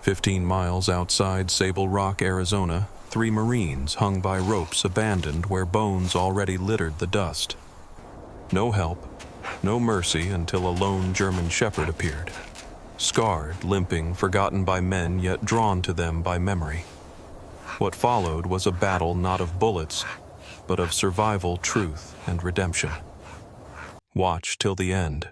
15 miles outside Sable Rock, Arizona, 3 Marines hung by ropes abandoned where bones already littered the dust. No help, no mercy until a lone German shepherd appeared. Scarred, limping, forgotten by men yet drawn to them by memory. What followed was a battle not of bullets, but of survival, truth, and redemption. Watch till the end.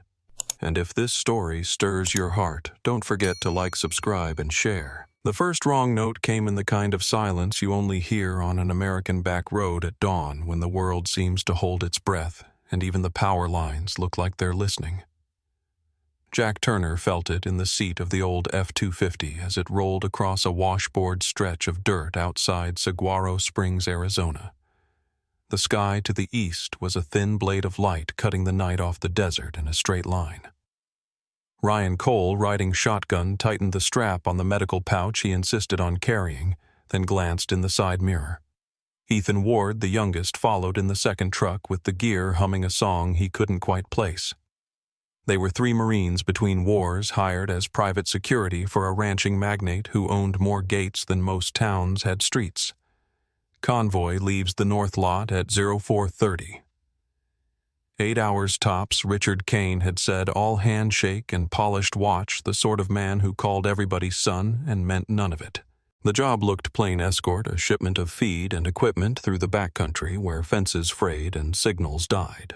And if this story stirs your heart, don't forget to like, subscribe, and share. The first wrong note came in the kind of silence you only hear on an American back road at dawn when the world seems to hold its breath and even the power lines look like they're listening. Jack Turner felt it in the seat of the old F-250 as it rolled across a washboard stretch of dirt outside Saguaro Springs, Arizona. The sky to the east was a thin blade of light cutting the night off the desert in a straight line. Ryan Cole, riding shotgun, tightened the strap on the medical pouch he insisted on carrying, then glanced in the side mirror. Ethan Ward, the youngest, followed in the second truck with the gear humming a song he couldn't quite place. They were 3 Marines between wars hired as private security for a ranching magnate who owned more gates than most towns had streets. Convoy leaves the north lot at 0430. 8 hours tops, Richard Kane had said, all handshake and polished watch, the sort of man who called everybody son and meant none of it. The job looked plain escort, a shipment of feed and equipment through the backcountry where fences frayed and signals died.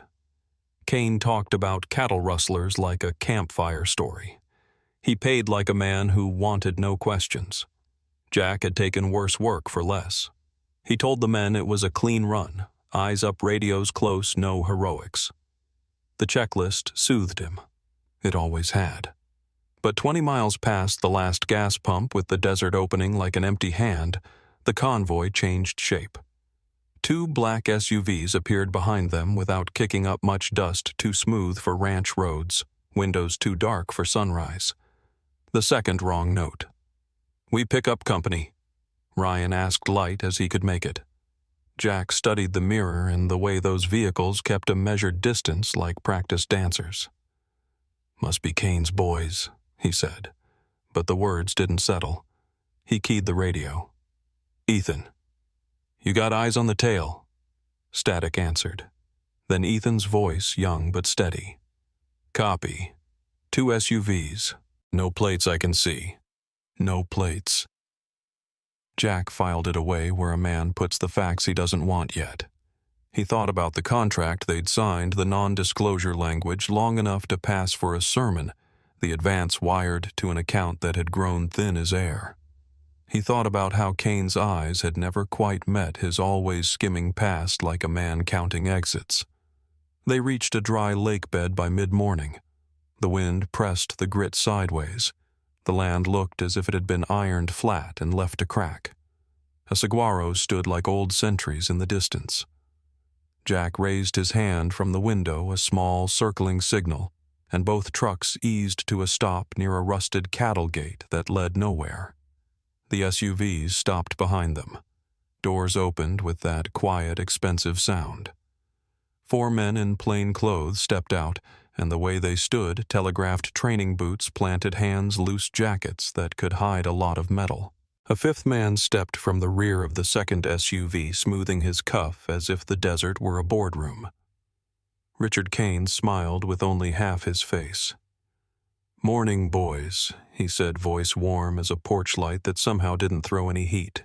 Kane talked about cattle rustlers like a campfire story. He paid like a man who wanted no questions. Jack had taken worse work for less. He told the men it was a clean run, eyes up, radios close, no heroics. The checklist soothed him. It always had. But 20 miles past the last gas pump with the desert opening like an empty hand, the convoy changed shape. 2 black SUVs appeared behind them without kicking up much dust too smooth for ranch roads, windows too dark for sunrise. The second wrong note. "We pick up company," Ryan asked light as he could make it. Jack studied the mirror and the way those vehicles kept a measured distance like practiced dancers. "Must be Kane's boys," he said, but the words didn't settle. He keyed the radio. "Ethan, you got eyes on the tail?" Static answered. Then Ethan's voice, young but steady. "Copy. 2 SUVs. No plates I can see. No plates." Jack filed it away where a man puts the facts he doesn't want yet. He thought about the contract they'd signed, the non-disclosure language, long enough to pass for a sermon, the advance wired to an account that had grown thin as air. He thought about how Kane's eyes had never quite met his, always skimming past like a man counting exits. They reached a dry lake bed by mid-morning. The wind pressed the grit sideways. The land looked as if it had been ironed flat and left to crack. A saguaro stood like old sentries in the distance. Jack raised his hand from the window, a small circling signal, and both trucks eased to a stop near a rusted cattle gate that led nowhere. The SUVs stopped behind them. Doors opened with that quiet, expensive sound. 4 men in plain clothes stepped out, and the way they stood telegraphed training boots, planted hands, loose jackets that could hide a lot of metal. A 5th man stepped from the rear of the second SUV, smoothing his cuff as if the desert were a boardroom. Richard Kane smiled with only half his face. "Morning, boys," he said, voice warm as a porch light that somehow didn't throw any heat.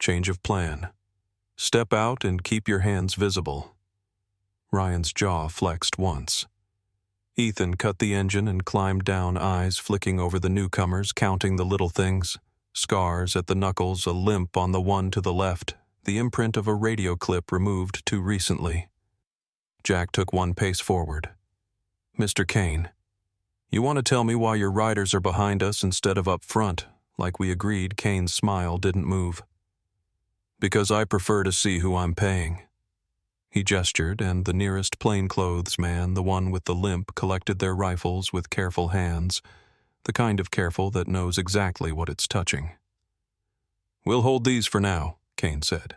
"Change of plan. Step out and keep your hands visible." Ryan's jaw flexed once. Ethan cut the engine and climbed down, eyes flicking over the newcomers, counting the little things. Scars at the knuckles, a limp on the one to the left, the imprint of a radio clip removed too recently. Jack took 1 pace forward. "Mr. Kane, you want to tell me why your riders are behind us instead of up front, like we agreed?" Kane's smile didn't move. "Because I prefer to see who I'm paying." He gestured, and the nearest plainclothes man, the one with the limp, collected their rifles with careful hands, the kind of careful that knows exactly what it's touching. "We'll hold these for now," Kane said.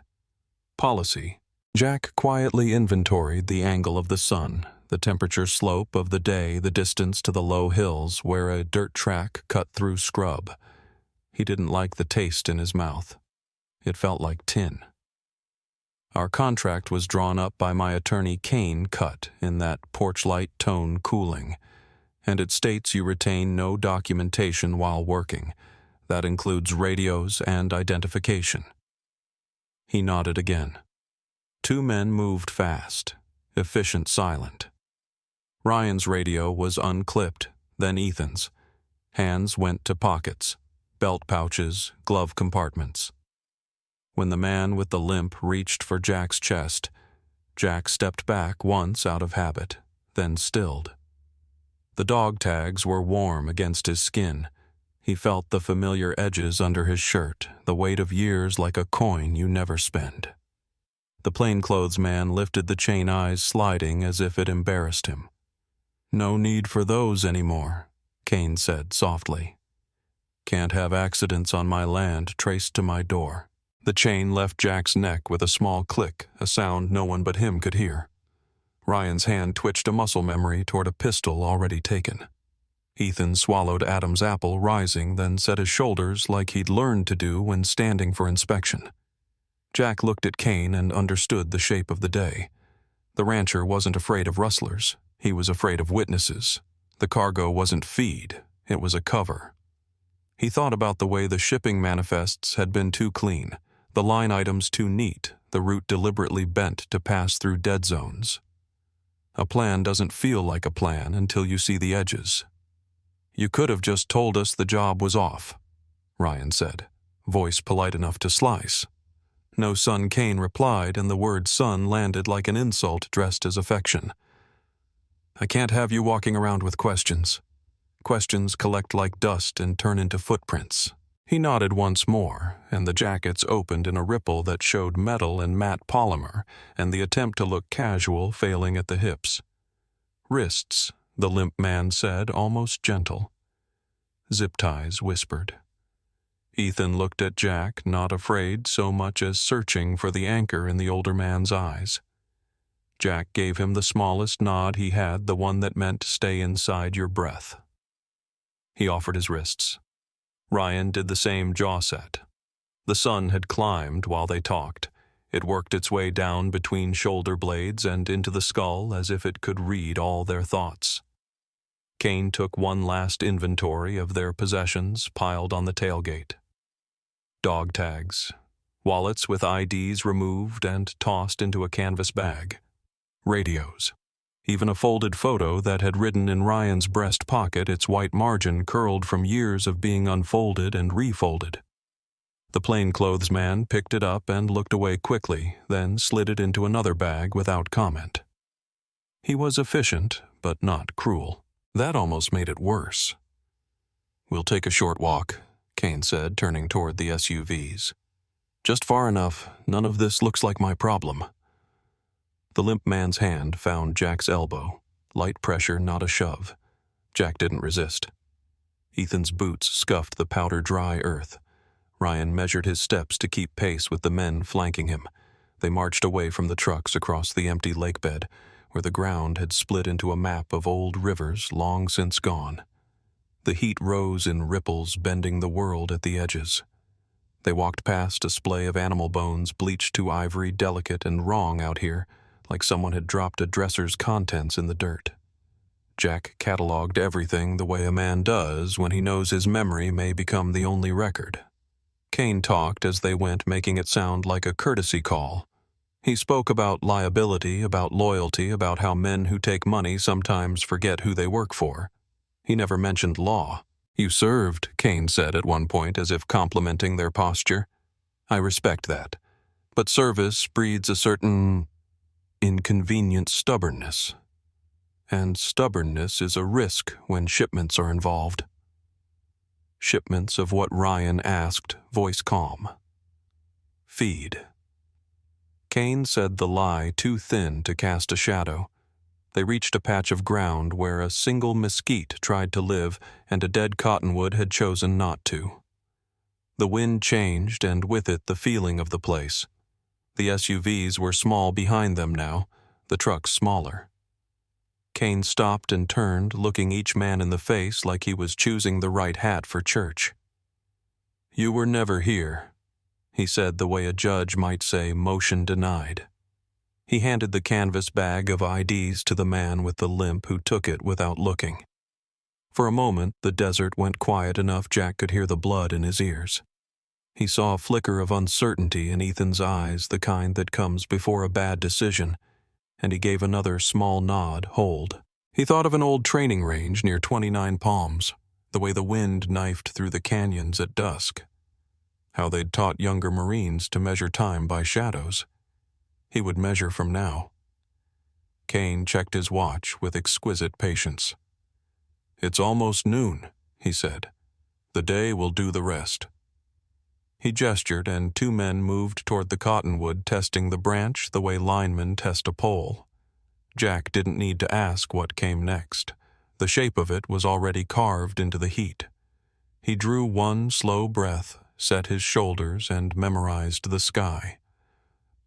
"Policy." Jack quietly inventoried the angle of the sun, the temperature slope of the day, the distance to the low hills where a dirt track cut through scrub. He didn't like the taste in his mouth. It felt like tin. Our contract was drawn up by my attorney Kane Cut in that porchlight tone cooling, and it states you retain no documentation while working. That includes radios and identification. He nodded again. Two men moved fast, efficient silent. Ryan's radio was unclipped, then Ethan's. Hands went to pockets, belt pouches, glove compartments. When the man with the limp reached for Jack's chest, Jack stepped back once out of habit, then stilled. The dog tags were warm against his skin. He felt the familiar edges under his shirt, the weight of years like a coin you never spend. The plainclothes man lifted the chain eyes sliding as if it embarrassed him. "No need for those anymore," Kane said softly. "Can't have accidents on my land traced to my door." The chain left Jack's neck with a small click, a sound no one but him could hear. Ryan's hand twitched a muscle memory toward a pistol already taken. Ethan swallowed Adam's apple, rising, then set his shoulders like he'd learned to do when standing for inspection. Jack looked at Kane and understood the shape of the day. The rancher wasn't afraid of rustlers. He was afraid of witnesses. The cargo wasn't feed. It was a cover. He thought about the way the shipping manifests had been too clean, the line items too neat, the route deliberately bent to pass through dead zones. A plan doesn't feel like a plan until you see the edges. "You could have just told us the job was off," Ryan said, voice polite enough to slice. No son Kane replied, and the word son landed like an insult dressed as affection. "I can't have you walking around with questions. Questions collect like dust and turn into footprints." He nodded once more, and the jackets opened in a ripple that showed metal and matte polymer, and the attempt to look casual failing at the hips. "Wrists," the limp man said, almost gentle. "Zip ties," whispered. Ethan looked at Jack, not afraid so much as searching for the anchor in the older man's eyes. Jack gave him the smallest nod he had, the one that meant stay inside your breath. He offered his wrists. Ryan did the same jaw set. The sun had climbed while they talked. It worked its way down between shoulder blades and into the skull as if it could read all their thoughts. Kane took one last inventory of their possessions piled on the tailgate. Dog tags, wallets with IDs removed and tossed into a canvas bag, radios, even a folded photo that had ridden in Ryan's breast pocket, its white margin curled from years of being unfolded and refolded. The plainclothes man picked it up and looked away quickly, then slid it into another bag without comment. He was efficient, but not cruel. That almost made it worse. "We'll take a short walk," Kane said, turning toward the SUVs. "Just far enough. None of this looks like my problem." The limp man's hand found Jack's elbow. Light pressure, not a shove. Jack didn't resist. Ethan's boots scuffed the powder-dry earth. Ryan measured his steps to keep pace with the men flanking him. They marched away from the trucks across the empty lakebed, where the ground had split into a map of old rivers long since gone. The heat rose in ripples, bending the world at the edges. They walked past a splay of animal bones bleached to ivory, delicate and wrong out here, like someone had dropped a dresser's contents in the dirt. Jack cataloged everything the way a man does when he knows his memory may become the only record. Kane talked as they went, making it sound like a courtesy call. He spoke about liability, about loyalty, about how men who take money sometimes forget who they work for. He never mentioned law. "You served," Kane said at one point, as if complimenting their posture. "I respect that. But service breeds a certain inconvenient stubbornness. And stubbornness is a risk when shipments are involved." Shipments of what Ryan asked, voice calm. "Feed." Kane said the lie too thin to cast a shadow. They reached a patch of ground where a single mesquite tried to live and a dead cottonwood had chosen not to. The wind changed, and with it the feeling of the place. The SUVs were small behind them now, the trucks smaller. Kane stopped and turned, looking each man in the face like he was choosing the right hat for church. "You were never here," he said the way a judge might say motion denied. He handed the canvas bag of IDs to the man with the limp who took it without looking. For a moment, the desert went quiet enough Jack could hear the blood in his ears. He saw a flicker of uncertainty in Ethan's eyes, the kind that comes before a bad decision, and he gave another small nod, hold. He thought of an old training range near 29 Palms, the way the wind knifed through the canyons at dusk. How they'd taught younger Marines to measure time by shadows. He would measure from now. Kane checked his watch with exquisite patience. "It's almost noon," he said. "The day will do the rest." He gestured, and 2 men moved toward the cottonwood, testing the branch the way linemen test a pole. Jack didn't need to ask what came next. The shape of it was already carved into the heat. He drew one slow breath, set his shoulders, and memorized the sky.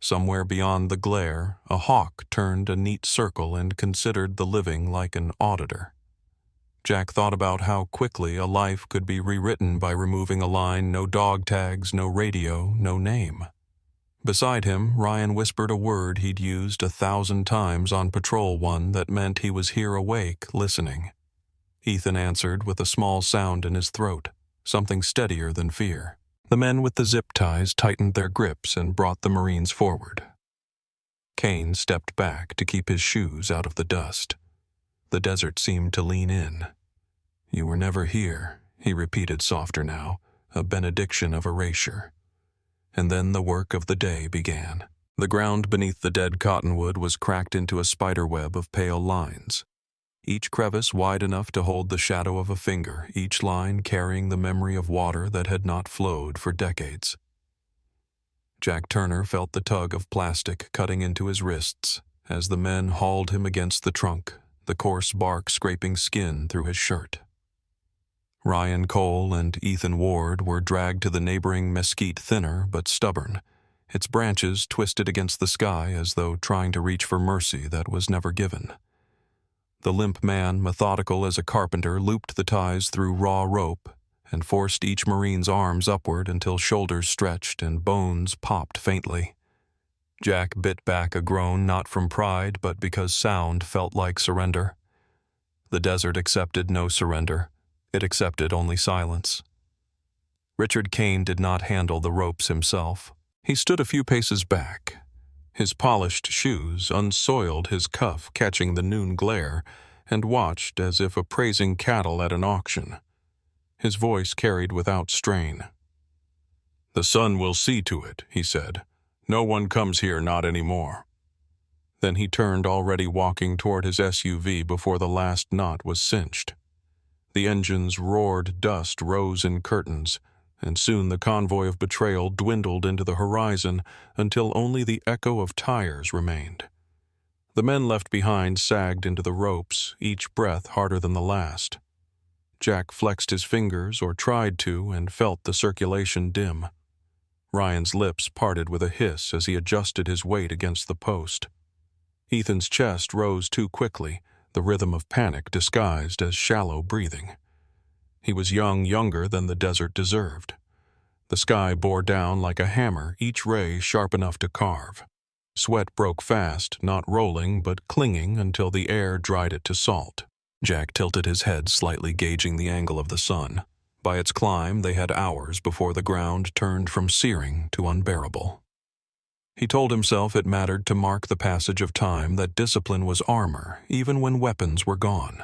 Somewhere beyond the glare, a hawk turned a neat circle and considered the living like an auditor. Jack thought about how quickly a life could be rewritten by removing a line, no dog tags, no radio, no name. Beside him, Ryan whispered a word he'd used 1,000 times on Patrol 1 that meant he was here awake, listening. Ethan answered with a small sound in his throat, something steadier than fear. The men with the zip ties tightened their grips and brought the Marines forward. Kane stepped back to keep his shoes out of the dust. The desert seemed to lean in. "You were never here," he repeated softer now, a benediction of erasure. And then the work of the day began. The ground beneath the dead cottonwood was cracked into a spiderweb of pale lines, each crevice wide enough to hold the shadow of a finger, each line carrying the memory of water that had not flowed for decades. Jack Turner felt the tug of plastic cutting into his wrists as the men hauled him against the trunk, the coarse bark scraping skin through his shirt. Ryan Cole and Ethan Ward were dragged to the neighboring mesquite, thinner but stubborn, its branches twisted against the sky as though trying to reach for mercy that was never given. The limp man, methodical as a carpenter, looped the ties through raw rope and forced each Marine's arms upward until shoulders stretched and bones popped faintly. Jack bit back a groan, not from pride, but because sound felt like surrender. The desert accepted no surrender. It accepted only silence. Richard Kane did not handle the ropes himself. He stood a few paces back. His polished shoes unsoiled his cuff, catching the noon glare, and watched as if appraising cattle at an auction. His voice carried without strain. "The sun will see to it," he said. "No one comes here, not anymore." Then he turned, already walking toward his SUV before the last knot was cinched. The engine's roared dust rose in curtains, and soon the convoy of betrayal dwindled into the horizon until only the echo of tires remained. The men left behind sagged into the ropes, each breath harder than the last. Jack flexed his fingers, or tried to, and felt the circulation dim. Ryan's lips parted with a hiss as he adjusted his weight against the post. Ethan's chest rose too quickly, the rhythm of panic disguised as shallow breathing. He was young, younger than the desert deserved. The sky bore down like a hammer, each ray sharp enough to carve. Sweat broke fast, not rolling, but clinging until the air dried it to salt. Jack tilted his head slightly, gauging the angle of the sun. By its climb, they had hours before the ground turned from searing to unbearable. He told himself it mattered to mark the passage of time, that discipline was armor, even when weapons were gone.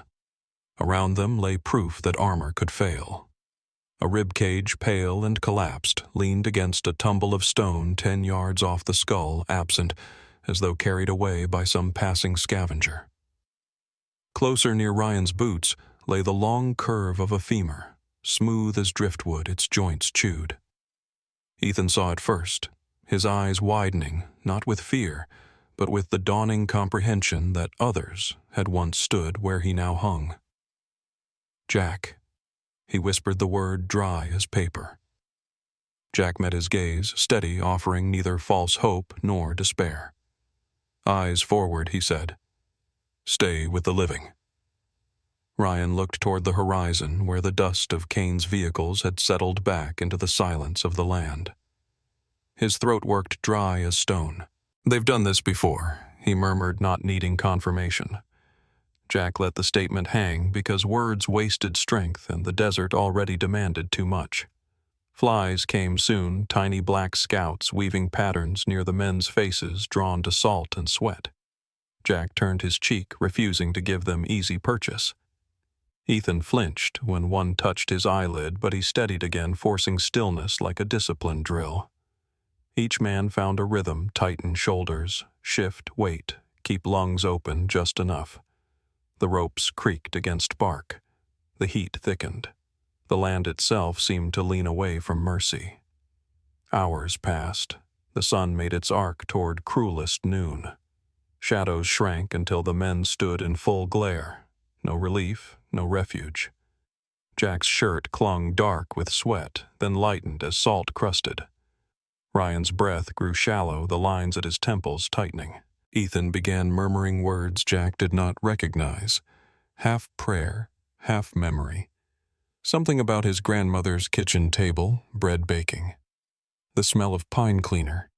Around them lay proof that armor could fail. A rib cage, pale and collapsed, leaned against a tumble of stone 10 yards off the skull, absent, as though carried away by some passing scavenger. Closer, near Ryan's boots, lay the long curve of a femur, smooth as driftwood, its joints chewed. Ethan saw it first, his eyes widening, not with fear, but with the dawning comprehension that others had once stood where he now hung. "Jack." He whispered the word dry as paper. Jack met his gaze, steady, offering neither false hope nor despair. "Eyes forward," he said. "Stay with the living." Ryan looked toward the horizon where the dust of Kane's vehicles had settled back into the silence of the land. His throat worked dry as stone. "They've done this before," he murmured, not needing confirmation. Jack let the statement hang because words wasted strength and the desert already demanded too much. Flies came soon, tiny black scouts weaving patterns near the men's faces drawn to salt and sweat. Jack turned his cheek, refusing to give them easy purchase. Ethan flinched when one touched his eyelid, but he steadied again, forcing stillness like a discipline drill. Each man found a rhythm: tighten shoulders, shift, wait, keep lungs open just enough. The ropes creaked against bark. The heat thickened. The land itself seemed to lean away from mercy. Hours passed. The sun made its arc toward cruelest noon. Shadows shrank until the men stood in full glare. No relief, no refuge. Jack's shirt clung dark with sweat, then lightened as salt crusted. Ryan's breath grew shallow, the lines at his temples tightening. Ethan began murmuring words Jack did not recognize, half prayer, half memory. Something about his grandmother's kitchen table, bread baking. The smell of pine cleaner.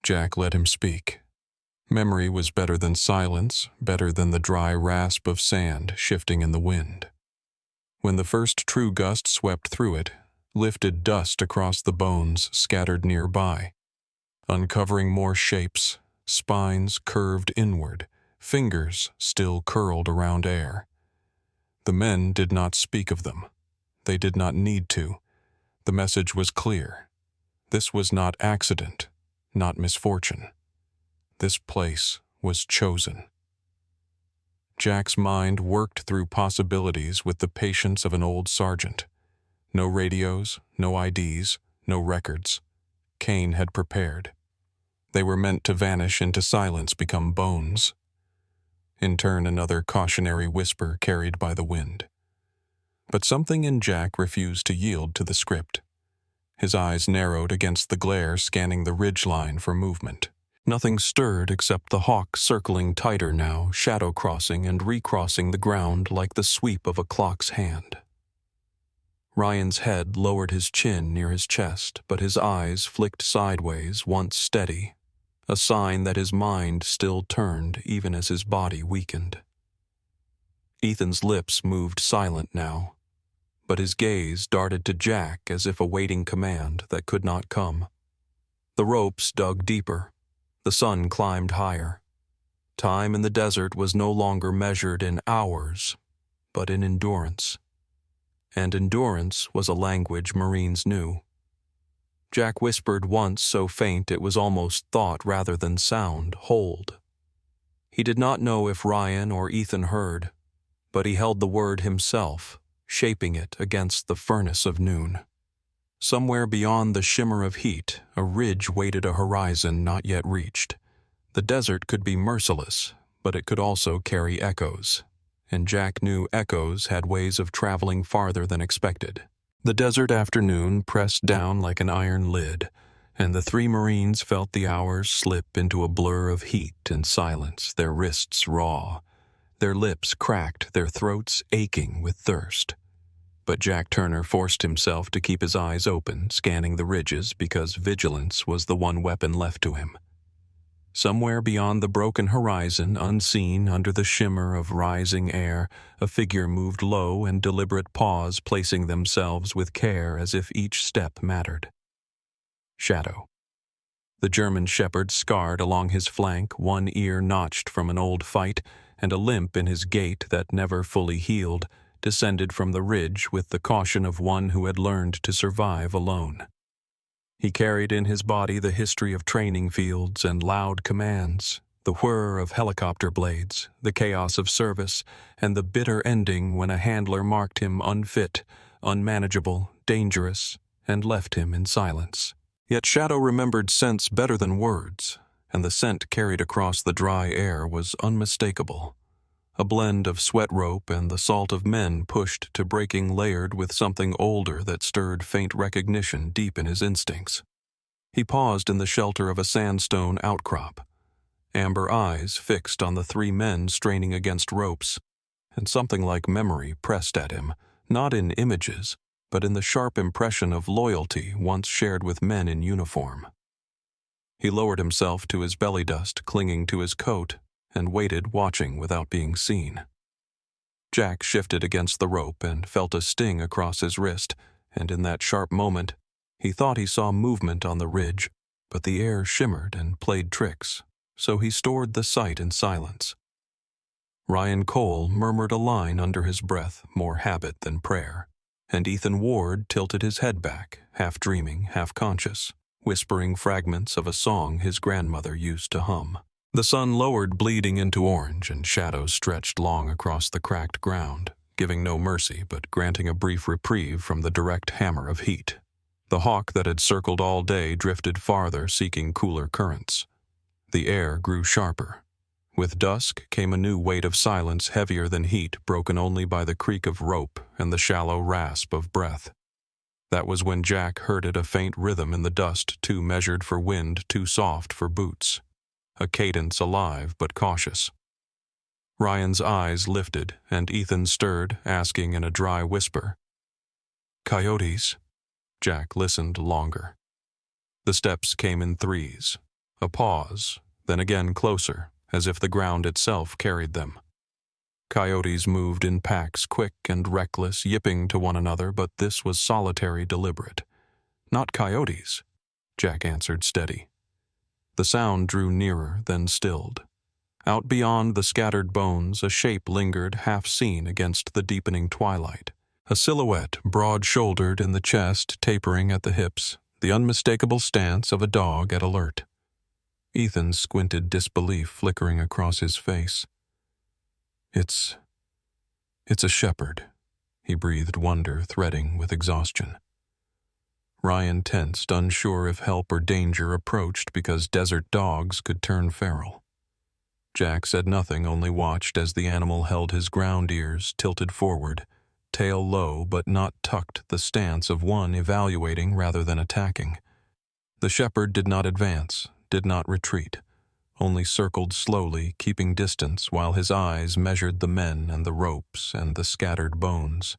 Jack let him speak. Memory was better than silence, better than the dry rasp of sand shifting in the wind. When the first true gust swept through it, lifted dust across the bones scattered nearby, uncovering more shapes, spines curved inward, fingers still curled around air. The men did not speak of them. They did not need to. The message was clear. This was not accident, not misfortune. This place was chosen. Jack's mind worked through possibilities with the patience of an old sergeant. No radios, no IDs, no records. Kane had prepared. They were meant to vanish into silence, become bones. In turn, another cautionary whisper carried by the wind. But something in Jack refused to yield to the script. His eyes narrowed against the glare, scanning the ridgeline for movement. Nothing stirred except the hawk circling tighter now, shadow-crossing and recrossing the ground like the sweep of a clock's hand. Ryan's head lowered his chin near his chest, but his eyes flicked sideways, once steady, a sign that his mind still turned even as his body weakened. Ethan's lips moved silent now, but his gaze darted to Jack as if awaiting command that could not come. The ropes dug deeper. The sun climbed higher. Time in the desert was no longer measured in hours, but in endurance. And endurance was a language Marines knew. Jack whispered once so faint it was almost thought rather than sound, "Hold." He did not know if Ryan or Ethan heard, but he held the word himself, shaping it against the furnace of noon. Somewhere beyond the shimmer of heat, a ridge waited a horizon not yet reached. The desert could be merciless, but it could also carry echoes, and Jack knew echoes had ways of traveling farther than expected. The desert afternoon pressed down like an iron lid, and the three Marines felt the hours slip into a blur of heat and silence, their wrists raw, their lips cracked, their throats aching with thirst. But Jack Turner forced himself to keep his eyes open, scanning the ridges because vigilance was the one weapon left to him. Somewhere beyond the broken horizon, unseen under the shimmer of rising air, a figure moved low and deliberate paws, placing themselves with care as if each step mattered. Shadow. The German shepherd scarred along his flank, one ear notched from an old fight, and a limp in his gait that never fully healed, descended from the ridge with the caution of one who had learned to survive alone. He carried in his body the history of training fields and loud commands, the whir of helicopter blades, the chaos of service, and the bitter ending when a handler marked him unfit, unmanageable, dangerous, and left him in silence. Yet Shadow remembered scents better than words, and the scent carried across the dry air was unmistakable. A blend of sweat rope and the salt of men pushed to breaking layered with something older that stirred faint recognition deep in his instincts. He paused in the shelter of a sandstone outcrop, amber eyes fixed on the three men straining against ropes, and something like memory pressed at him, not in images, but in the sharp impression of loyalty once shared with men in uniform. He lowered himself to his belly dust, clinging to his coat, and waited, watching without being seen. Jack shifted against the rope and felt a sting across his wrist, and in that sharp moment, he thought he saw movement on the ridge, but the air shimmered and played tricks, so he stored the sight in silence. Ryan Cole murmured a line under his breath, more habit than prayer, and Ethan Ward tilted his head back, half dreaming, half conscious, whispering fragments of a song his grandmother used to hum. The sun lowered, bleeding into orange, and shadows stretched long across the cracked ground, giving no mercy but granting a brief reprieve from the direct hammer of heat. The hawk that had circled all day drifted farther, seeking cooler currents. The air grew sharper. With dusk came a new weight of silence heavier than heat, broken only by the creak of rope and the shallow rasp of breath. That was when Jack heard a faint rhythm in the dust, too measured for wind, too soft for boots. A cadence alive but cautious. Ryan's eyes lifted, and Ethan stirred, asking in a dry whisper, "Coyotes?" Jack listened longer. The steps came in threes. A pause, then again closer, as if the ground itself carried them. Coyotes moved in packs, quick and reckless, yipping to one another, but this was solitary, deliberate. "Not coyotes," Jack answered, steady. The sound drew nearer, then stilled. Out beyond the scattered bones, a shape lingered, half seen against the deepening twilight. A silhouette, broad-shouldered in the chest, tapering at the hips, the unmistakable stance of a dog at alert. Ethan squinted, disbelief flickering across his face. It's a shepherd," he breathed, wonder threading with exhaustion. Ryan tensed, unsure if help or danger approached because desert dogs could turn feral. Jack said nothing, only watched as the animal held his ground ears tilted forward, tail low but not tucked, the stance of one evaluating rather than attacking. The shepherd did not advance, did not retreat, only circled slowly, keeping distance while his eyes measured the men and the ropes and the scattered bones.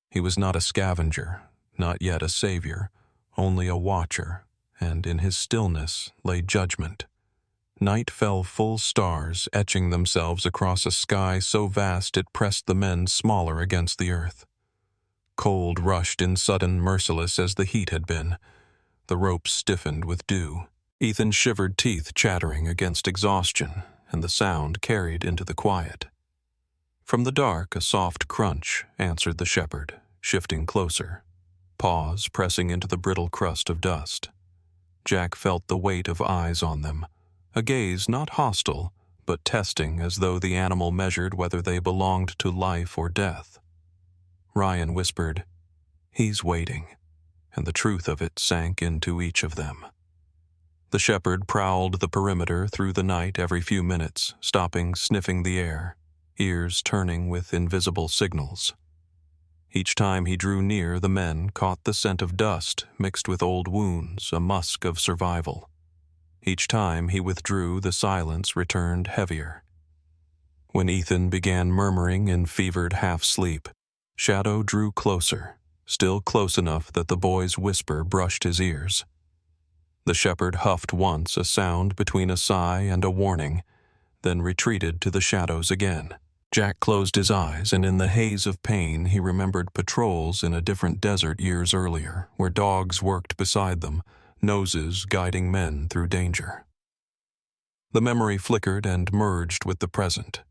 He was not a scavenger, not yet a savior, only a watcher, and in his stillness lay judgment. Night fell, full stars etching themselves across a sky so vast it pressed the men smaller against the earth. Cold rushed in sudden, merciless as the heat had been. The ropes stiffened with dew. Ethan shivered, teeth chattering against exhaustion, and the sound carried into the quiet. From the dark, a soft crunch answered the shepherd, shifting closer. Paws pressing into the brittle crust of dust. Jack felt the weight of eyes on them, a gaze not hostile, but testing, as though the animal measured whether they belonged to life or death. Ryan whispered, "He's waiting," and the truth of it sank into each of them. The shepherd prowled the perimeter through the night every few minutes, stopping, sniffing the air, ears turning with invisible signals. Each time he drew near, the men caught the scent of dust mixed with old wounds, a musk of survival. Each time he withdrew, the silence returned heavier. When Ethan began murmuring in fevered half-sleep, Shadow drew closer, still close enough that the boy's whisper brushed his ears. The shepherd huffed once, a sound between a sigh and a warning, then retreated to the shadows again. Jack closed his eyes, and in the haze of pain he remembered patrols in a different desert years earlier, where dogs worked beside them, noses guiding men through danger. The memory flickered and merged with the present,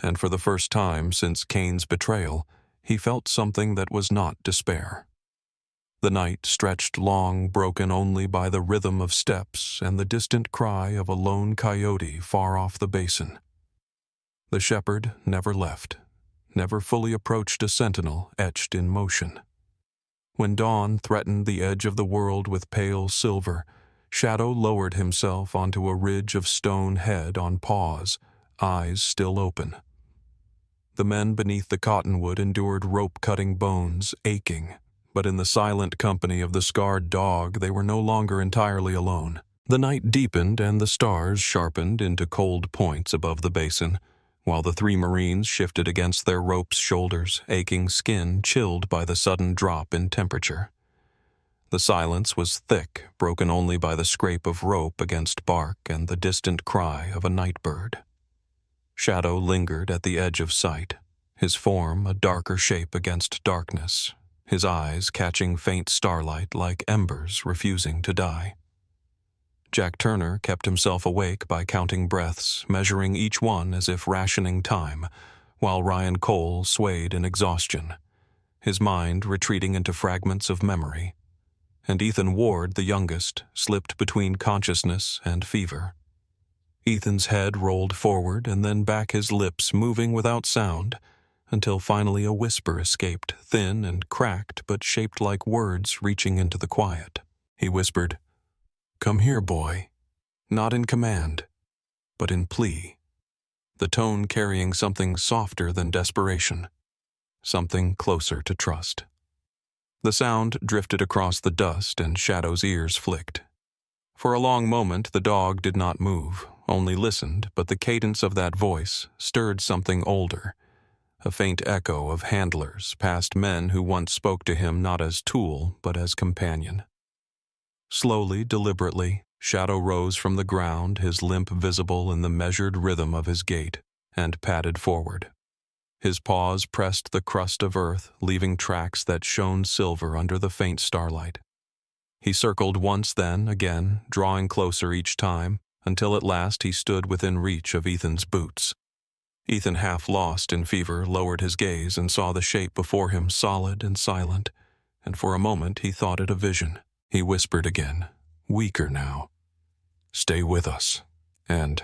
and for the first time since Cain's betrayal, he felt something that was not despair. The night stretched long, broken only by the rhythm of steps and the distant cry of a lone coyote far off the basin. The shepherd never left, never fully approached a sentinel etched in motion. When dawn threatened the edge of the world with pale silver, Shadow lowered himself onto a ridge of stone, head on pause, eyes still open. The men beneath the cottonwood endured rope-cutting bones, aching, but in the silent company of the scarred dog they were no longer entirely alone. The night deepened and the stars sharpened into cold points above the basin, while the three Marines shifted against their rope's shoulders, aching skin chilled by the sudden drop in temperature. The silence was thick, broken only by the scrape of rope against bark and the distant cry of a night bird. Shadow lingered at the edge of sight, his form a darker shape against darkness, his eyes catching faint starlight like embers refusing to die. Jack Turner kept himself awake by counting breaths, measuring each one as if rationing time, while Ryan Cole swayed in exhaustion, his mind retreating into fragments of memory. And Ethan Ward, the youngest, slipped between consciousness and fever. Ethan's head rolled forward and then back, his lips moving without sound, until finally a whisper escaped, thin and cracked but shaped like words reaching into the quiet. He whispered, "Come here, boy," not in command, but in plea, the tone carrying something softer than desperation, something closer to trust. The sound drifted across the dust and Shadow's ears flicked. For a long moment the dog did not move, only listened, but the cadence of that voice stirred something older, a faint echo of handlers, past men who once spoke to him not as tool but as companion. Slowly, deliberately, Shadow rose from the ground, his limp visible in the measured rhythm of his gait, and padded forward. His paws pressed the crust of earth, leaving tracks that shone silver under the faint starlight. He circled once, then again, drawing closer each time, until at last he stood within reach of Ethan's boots. Ethan, half lost in fever, lowered his gaze and saw the shape before him solid and silent, and for a moment he thought it a vision. He whispered again, weaker now, "Stay with us," and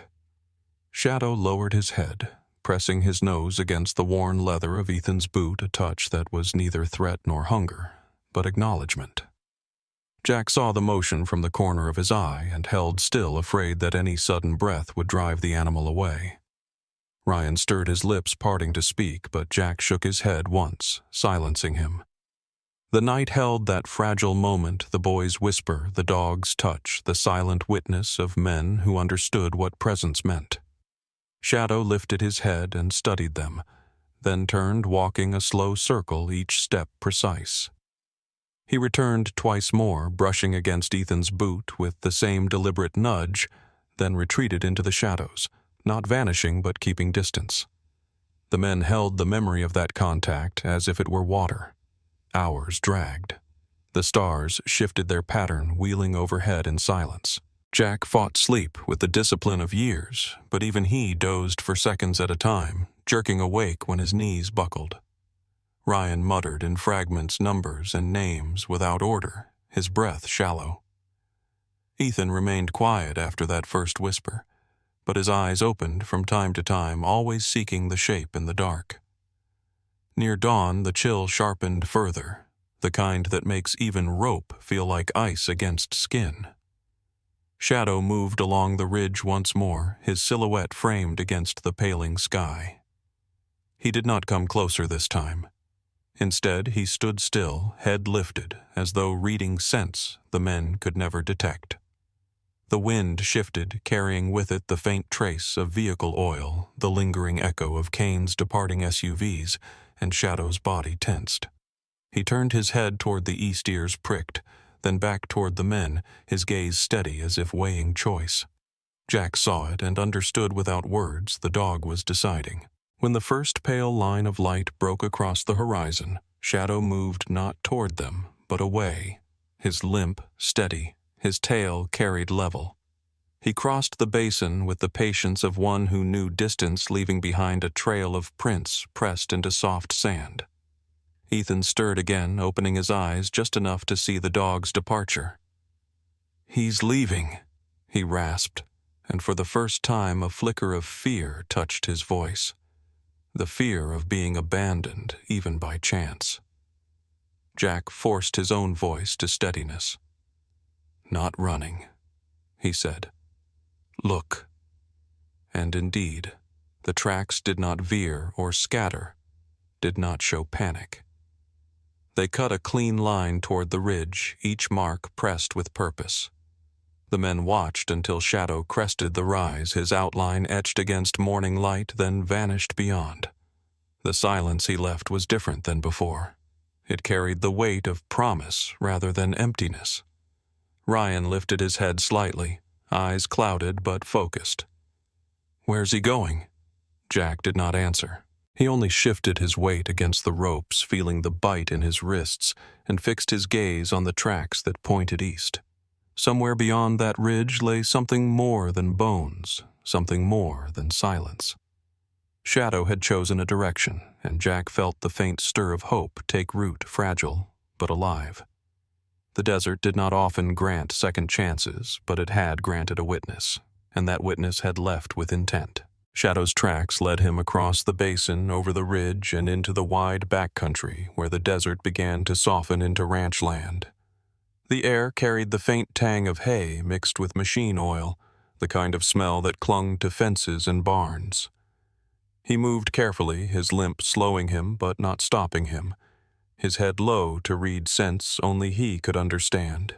Shadow lowered his head, pressing his nose against the worn leather of Ethan's boot, a touch that was neither threat nor hunger, but acknowledgement. Jack saw the motion from the corner of his eye and held still, afraid that any sudden breath would drive the animal away. Ryan stirred his lips, parting to speak, but Jack shook his head once, silencing him. The night held that fragile moment, the boy's whisper, the dog's touch, the silent witness of men who understood what presence meant. Shadow lifted his head and studied them, then turned, walking a slow circle, each step precise. He returned twice more, brushing against Ethan's boot with the same deliberate nudge, then retreated into the shadows, not vanishing but keeping distance. The men held the memory of that contact as if it were water. Hours dragged. The stars shifted their pattern, wheeling overhead in silence. Jack fought sleep with the discipline of years, but even he dozed for seconds at a time, jerking awake when his knees buckled. Ryan muttered in fragments numbers and names without order, his breath shallow. Ethan remained quiet after that first whisper, but his eyes opened from time to time, always seeking the shape in the dark. Near dawn, the chill sharpened further, the kind that makes even rope feel like ice against skin. Shadow moved along the ridge once more, his silhouette framed against the paling sky. He did not come closer this time. Instead, he stood still, head lifted, as though reading scents the men could never detect. The wind shifted, carrying with it the faint trace of vehicle oil, the lingering echo of Kane's departing SUVs, and Shadow's body tensed. He turned his head toward the east, ears pricked, then back toward the men, his gaze steady as if weighing choice. Jack saw it and understood without words the dog was deciding. When the first pale line of light broke across the horizon, Shadow moved not toward them, but away, his limp steady, his tail carried level. He crossed the basin with the patience of one who knew distance, leaving behind a trail of prints pressed into soft sand. Ethan stirred again, opening his eyes just enough to see the dog's departure. "He's leaving," he rasped, and for the first time a flicker of fear touched his voice. The fear of being abandoned, even by chance. Jack forced his own voice to steadiness. "Not running," he said. "Look." And indeed, the tracks did not veer or scatter, did not show panic. They cut a clean line toward the ridge, each mark pressed with purpose. The men watched until Shadow crested the rise, his outline etched against morning light, then vanished beyond. The silence he left was different than before. It carried the weight of promise rather than emptiness. Ryan lifted his head slightly, eyes clouded but focused. "Where's he going?" Jack did not answer. He only shifted his weight against the ropes, feeling the bite in his wrists, and fixed his gaze on the tracks that pointed east. Somewhere beyond that ridge lay something more than bones, something more than silence. Shadow had chosen a direction, and Jack felt the faint stir of hope take root, fragile but alive. The desert did not often grant second chances, but it had granted a witness, and that witness had left with intent. Shadow's tracks led him across the basin, over the ridge, and into the wide backcountry where the desert began to soften into ranch land. The air carried the faint tang of hay mixed with machine oil, the kind of smell that clung to fences and barns. He moved carefully, his limp slowing him but not stopping him, his head low to read scents only he could understand.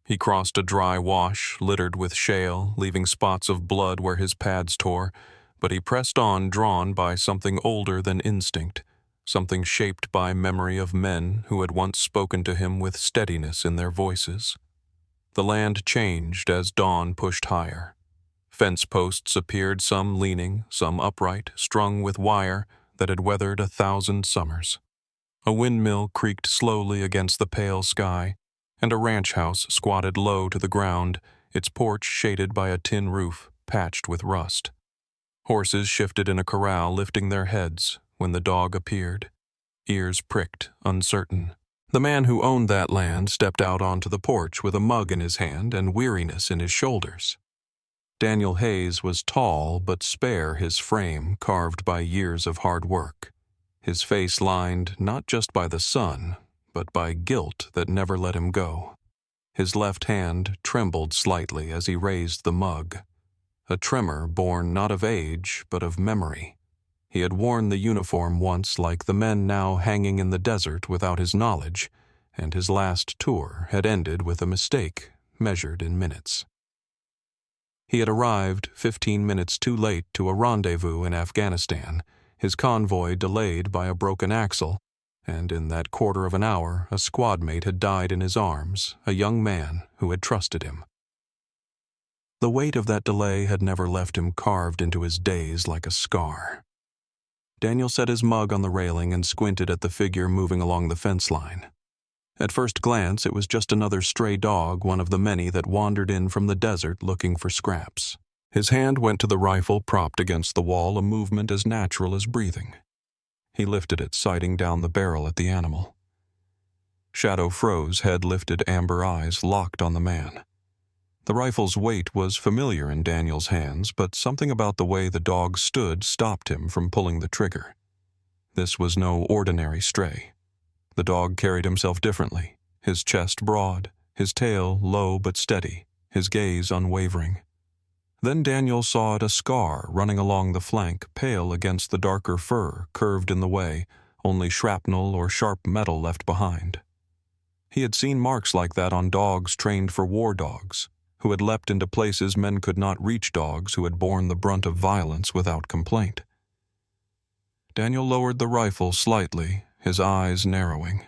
He crossed a dry wash littered with shale, leaving spots of blood where his pads tore, but he pressed on, drawn by something older than instinct, something shaped by memory of men who had once spoken to him with steadiness in their voices. The land changed as dawn pushed higher. Fence posts appeared, some leaning, some upright, strung with wire that had weathered 1,000 summers. A windmill creaked slowly against the pale sky, and a ranch house squatted low to the ground, its porch shaded by a tin roof patched with rust. Horses shifted in a corral, lifting their heads when the dog appeared, ears pricked, uncertain. The man who owned that land stepped out onto the porch with a mug in his hand and weariness in his shoulders. Daniel Hayes was tall but spare, his frame carved by years of hard work, his face lined not just by the sun, but by guilt that never let him go. His left hand trembled slightly as he raised the mug, a tremor born not of age but of memory. He had worn the uniform once like the men now hanging in the desert without his knowledge, and his last tour had ended with a mistake measured in minutes. He had arrived 15 minutes too late to a rendezvous in Afghanistan, his convoy delayed by a broken axle, and in that quarter of an hour a squad mate had died in his arms, a young man who had trusted him. The weight of that delay had never left him carved into his days like a scar. Daniel set his mug on the railing and squinted at the figure moving along the fence line. At first glance, it was just another stray dog, one of the many that wandered in from the desert looking for scraps. His hand went to the rifle propped against the wall, a movement as natural as breathing. He lifted it, sighting down the barrel at the animal. Shadow froze, head lifted, amber eyes locked on the man. The rifle's weight was familiar in Daniel's hands, but something about the way the dog stood stopped him from pulling the trigger. This was no ordinary stray. The dog carried himself differently, his chest broad, his tail low but steady, his gaze unwavering. Then Daniel saw it, a scar running along the flank, pale against the darker fur, curved in the way, only shrapnel or sharp metal left behind. He had seen marks like that on dogs trained for war dogs, who had leapt into places men could not reach, dogs who had borne the brunt of violence without complaint. Daniel lowered the rifle slightly, his eyes narrowing.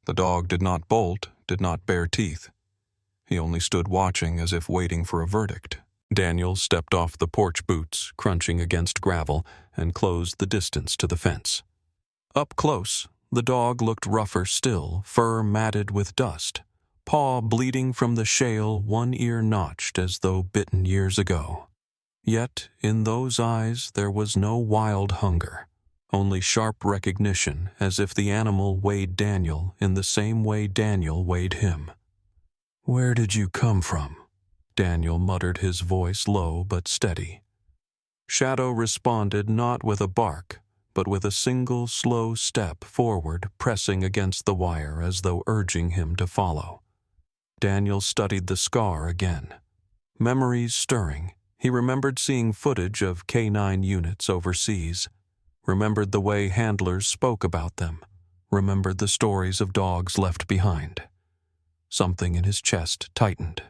The dog did not bolt, did not bare teeth. He only stood watching as if waiting for a verdict. Daniel stepped off the porch boots, crunching against gravel, and closed the distance to the fence. Up close, the dog looked rougher still, fur matted with dust, paw bleeding from the shale, one ear notched as though bitten years ago. Yet in those eyes there was no wild hunger, only sharp recognition, as if the animal weighed Daniel in the same way Daniel weighed him. "Where did you come from?" Daniel muttered, his voice low but steady. Shadow responded not with a bark, but with a single slow step forward, pressing against the wire as though urging him to follow. Daniel studied the scar again. Memories stirring, he remembered seeing footage of K9 units overseas, remembered the way handlers spoke about them, remembered the stories of dogs left behind. Something in his chest tightened.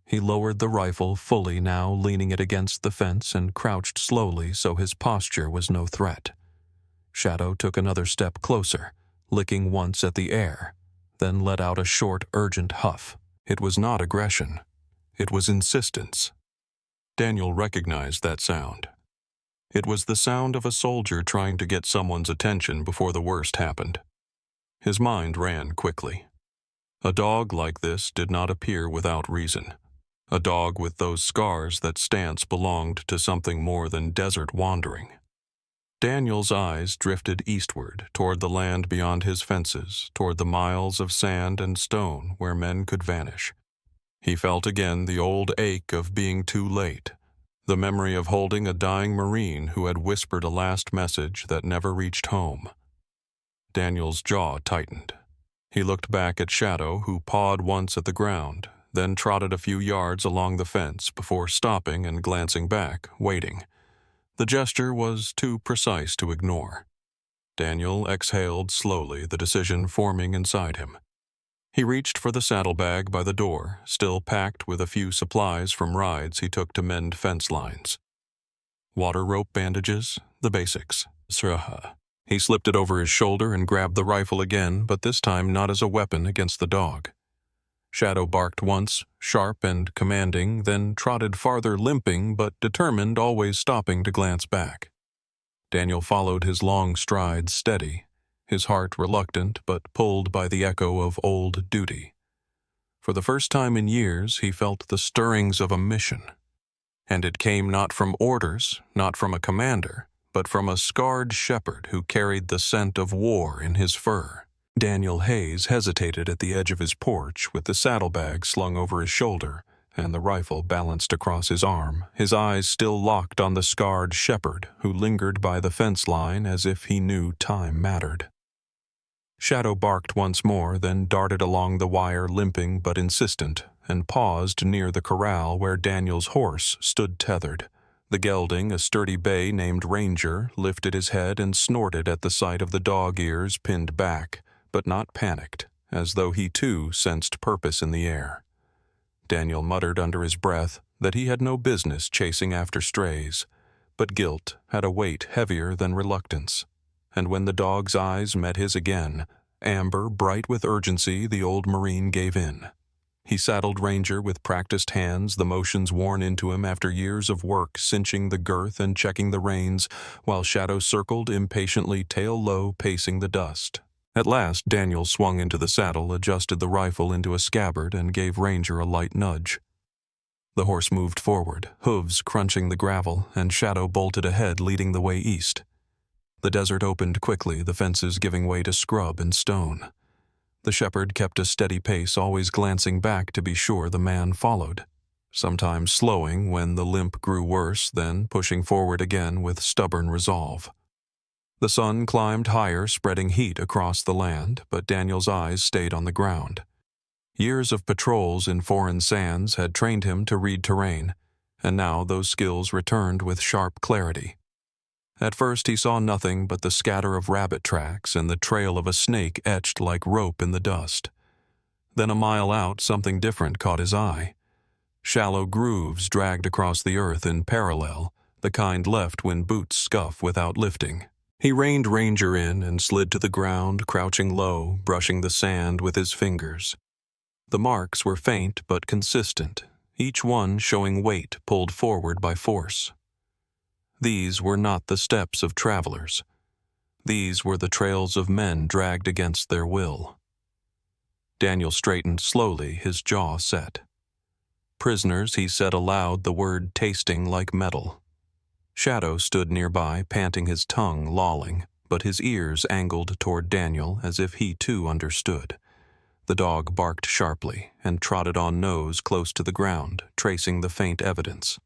He lowered the rifle fully now, leaning it against the fence, and crouched slowly so his posture was no threat. Shadow took another step closer, licking once at the air, then let out a short, urgent huff. It was not aggression. It was insistence. Daniel recognized that sound. It was the sound of a soldier trying to get someone's attention before the worst happened. His mind ran quickly. A dog like this did not appear without reason. A dog with those scars that stance belonged to something more than desert wandering. Daniel's eyes drifted eastward, toward the land beyond his fences, toward the miles of sand and stone where men could vanish. He felt again the old ache of being too late, the memory of holding a dying Marine who had whispered a last message that never reached home. Daniel's jaw tightened. He looked back at Shadow, who pawed once at the ground, then trotted a few yards along the fence before stopping and glancing back, waiting. The gesture was too precise to ignore. Daniel exhaled slowly, the decision forming inside him. He reached for the saddlebag by the door, still packed with a few supplies from rides he took to mend fence lines. Water rope bandages, the basics. He slipped it over his shoulder and grabbed the rifle again, but this time not as a weapon against the dog. Shadow barked once, sharp and commanding, then trotted farther, limping but determined, always stopping to glance back. Daniel followed his long strides steady, his heart reluctant but pulled by the echo of old duty. For the first time in years, he felt the stirrings of a mission. And it came not from orders, not from a commander, but from a scarred shepherd who carried the scent of war in his fur. Daniel Hayes hesitated at the edge of his porch with the saddlebag slung over his shoulder and the rifle balanced across his arm, his eyes still locked on the scarred shepherd who lingered by the fence line as if he knew time mattered. Shadow barked once more, then darted along the wire, limping but insistent, and paused near the corral where Daniel's horse stood tethered. The gelding, a sturdy bay named Ranger, lifted his head and snorted at the sight of the dog ears pinned back, but not panicked, as though he too sensed purpose in the air. Daniel muttered under his breath that he had no business chasing after strays, but guilt had a weight heavier than reluctance. And when the dog's eyes met his again, amber, bright with urgency, the old Marine gave in. He saddled Ranger with practiced hands, the motions worn into him after years of work cinching the girth and checking the reins, while Shadow circled impatiently, tail low, pacing the dust. At last, Daniel swung into the saddle, adjusted the rifle into a scabbard, and gave Ranger a light nudge. The horse moved forward, hooves crunching the gravel, and Shadow bolted ahead, leading the way east. The desert opened quickly, the fences giving way to scrub and stone. The shepherd kept a steady pace, always glancing back to be sure the man followed, sometimes slowing when the limp grew worse, then pushing forward again with stubborn resolve. The sun climbed higher, spreading heat across the land, but Daniel's eyes stayed on the ground. Years of patrols in foreign sands had trained him to read terrain, and now those skills returned with sharp clarity. At first he saw nothing but the scatter of rabbit tracks and the trail of a snake etched like rope in the dust. Then a mile out, something different caught his eye. Shallow grooves dragged across the earth in parallel, the kind left when boots scuff without lifting. He reined Ranger in and slid to the ground, crouching low, brushing the sand with his fingers. The marks were faint but consistent, each one showing weight pulled forward by force. These were not the steps of travelers. These were the trails of men dragged against their will. Daniel straightened slowly, his jaw set. Prisoners, he said aloud, the word tasting like metal. Shadow stood nearby, panting, his tongue lolling, but his ears angled toward Daniel as if he too understood. The dog barked sharply and trotted on nose close to the ground, tracing the faint evidence.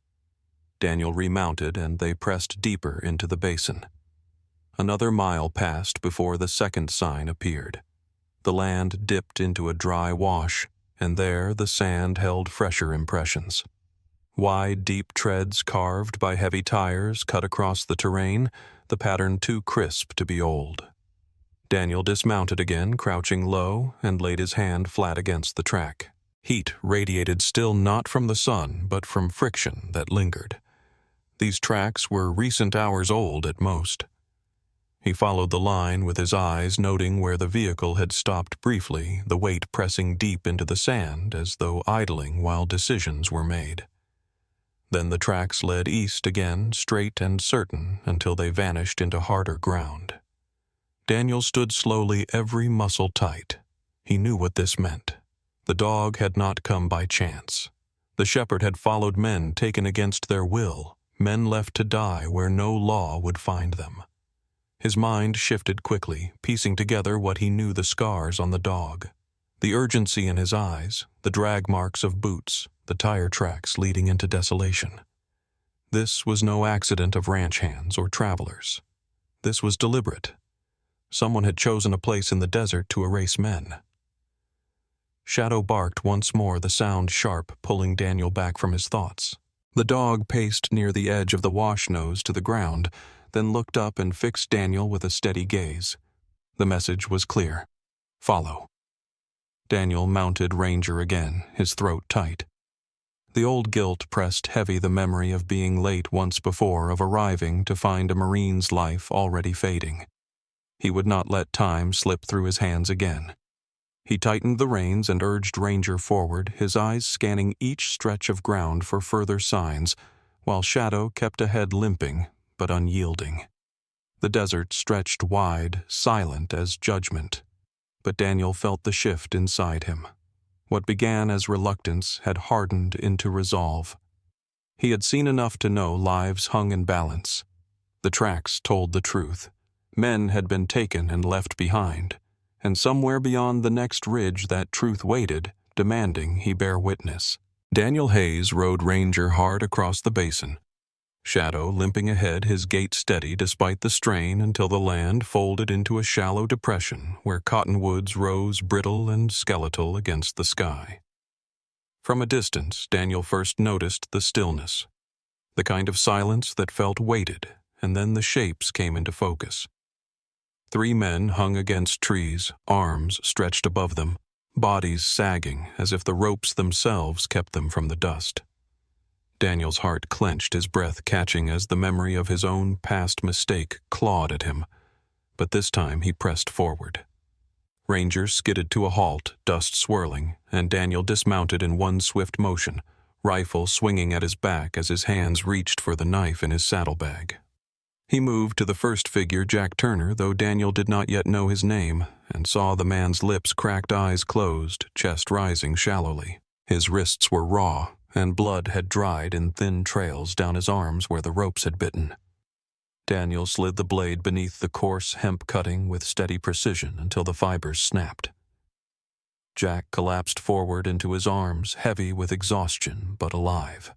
Daniel remounted and they pressed deeper into the basin. Another mile passed before the second sign appeared. The land dipped into a dry wash, and there the sand held fresher impressions. Wide, deep treads carved by heavy tires cut across the terrain, the pattern too crisp to be old. Daniel dismounted again, crouching low, and laid his hand flat against the track. Heat radiated still not from the sun, but from friction that lingered. These tracks were recent hours old at most. He followed the line with his eyes, noting where the vehicle had stopped briefly, the weight pressing deep into the sand as though idling while decisions were made. Then the tracks led east again, straight and certain, until they vanished into harder ground. Daniel stood slowly, every muscle tight. He knew what this meant. The dog had not come by chance. The shepherd had followed men taken against their will, men left to die where no law would find them. His mind shifted quickly, piecing together what he knew: the scars on the dog, the urgency in his eyes, the drag marks of boots, the tire tracks leading into desolation. This was no accident of ranch hands or travelers. This was deliberate. Someone had chosen a place in the desert to erase men. Shadow barked once more, the sound sharp, pulling Daniel back from his thoughts. The dog paced near the edge of the wash nose to the ground, then looked up and fixed Daniel with a steady gaze. The message was clear: follow. Daniel mounted Ranger again, his throat tight. The old guilt pressed heavy, the memory of being late once before, of arriving to find a Marine's life already fading. He would not let time slip through his hands again. He tightened the reins and urged Ranger forward, his eyes scanning each stretch of ground for further signs, while Shadow kept ahead, limping but unyielding. The desert stretched wide, silent as judgment, but Daniel felt the shift inside him. What began as reluctance had hardened into resolve. He had seen enough to know lives hung in balance. The tracks told the truth. Men had been taken and left behind, and somewhere beyond the next ridge that truth waited, demanding he bear witness. Daniel Hayes rode Ranger hard across the basin, Shadow limping ahead, his gait steady despite the strain, until the land folded into a shallow depression where cottonwoods rose brittle and skeletal against the sky. From a distance, Daniel first noticed the stillness, the kind of silence that felt weighted, and then the shapes came into focus. 3 men hung against trees, arms stretched above them, bodies sagging as if the ropes themselves kept them from the dust. Daniel's heart clenched, his breath catching as the memory of his own past mistake clawed at him. But this time he pressed forward. Ranger skidded to a halt, dust swirling, and Daniel dismounted in one swift motion, rifle swinging at his back as his hands reached for the knife in his saddlebag. He moved to the first figure, Jack Turner, though Daniel did not yet know his name, and saw the man's lips cracked, eyes closed, chest rising shallowly. His wrists were raw, and blood had dried in thin trails down his arms where the ropes had bitten. Daniel slid the blade beneath the coarse hemp cutting with steady precision until the fibers snapped. Jack collapsed forward into his arms, heavy with exhaustion but alive.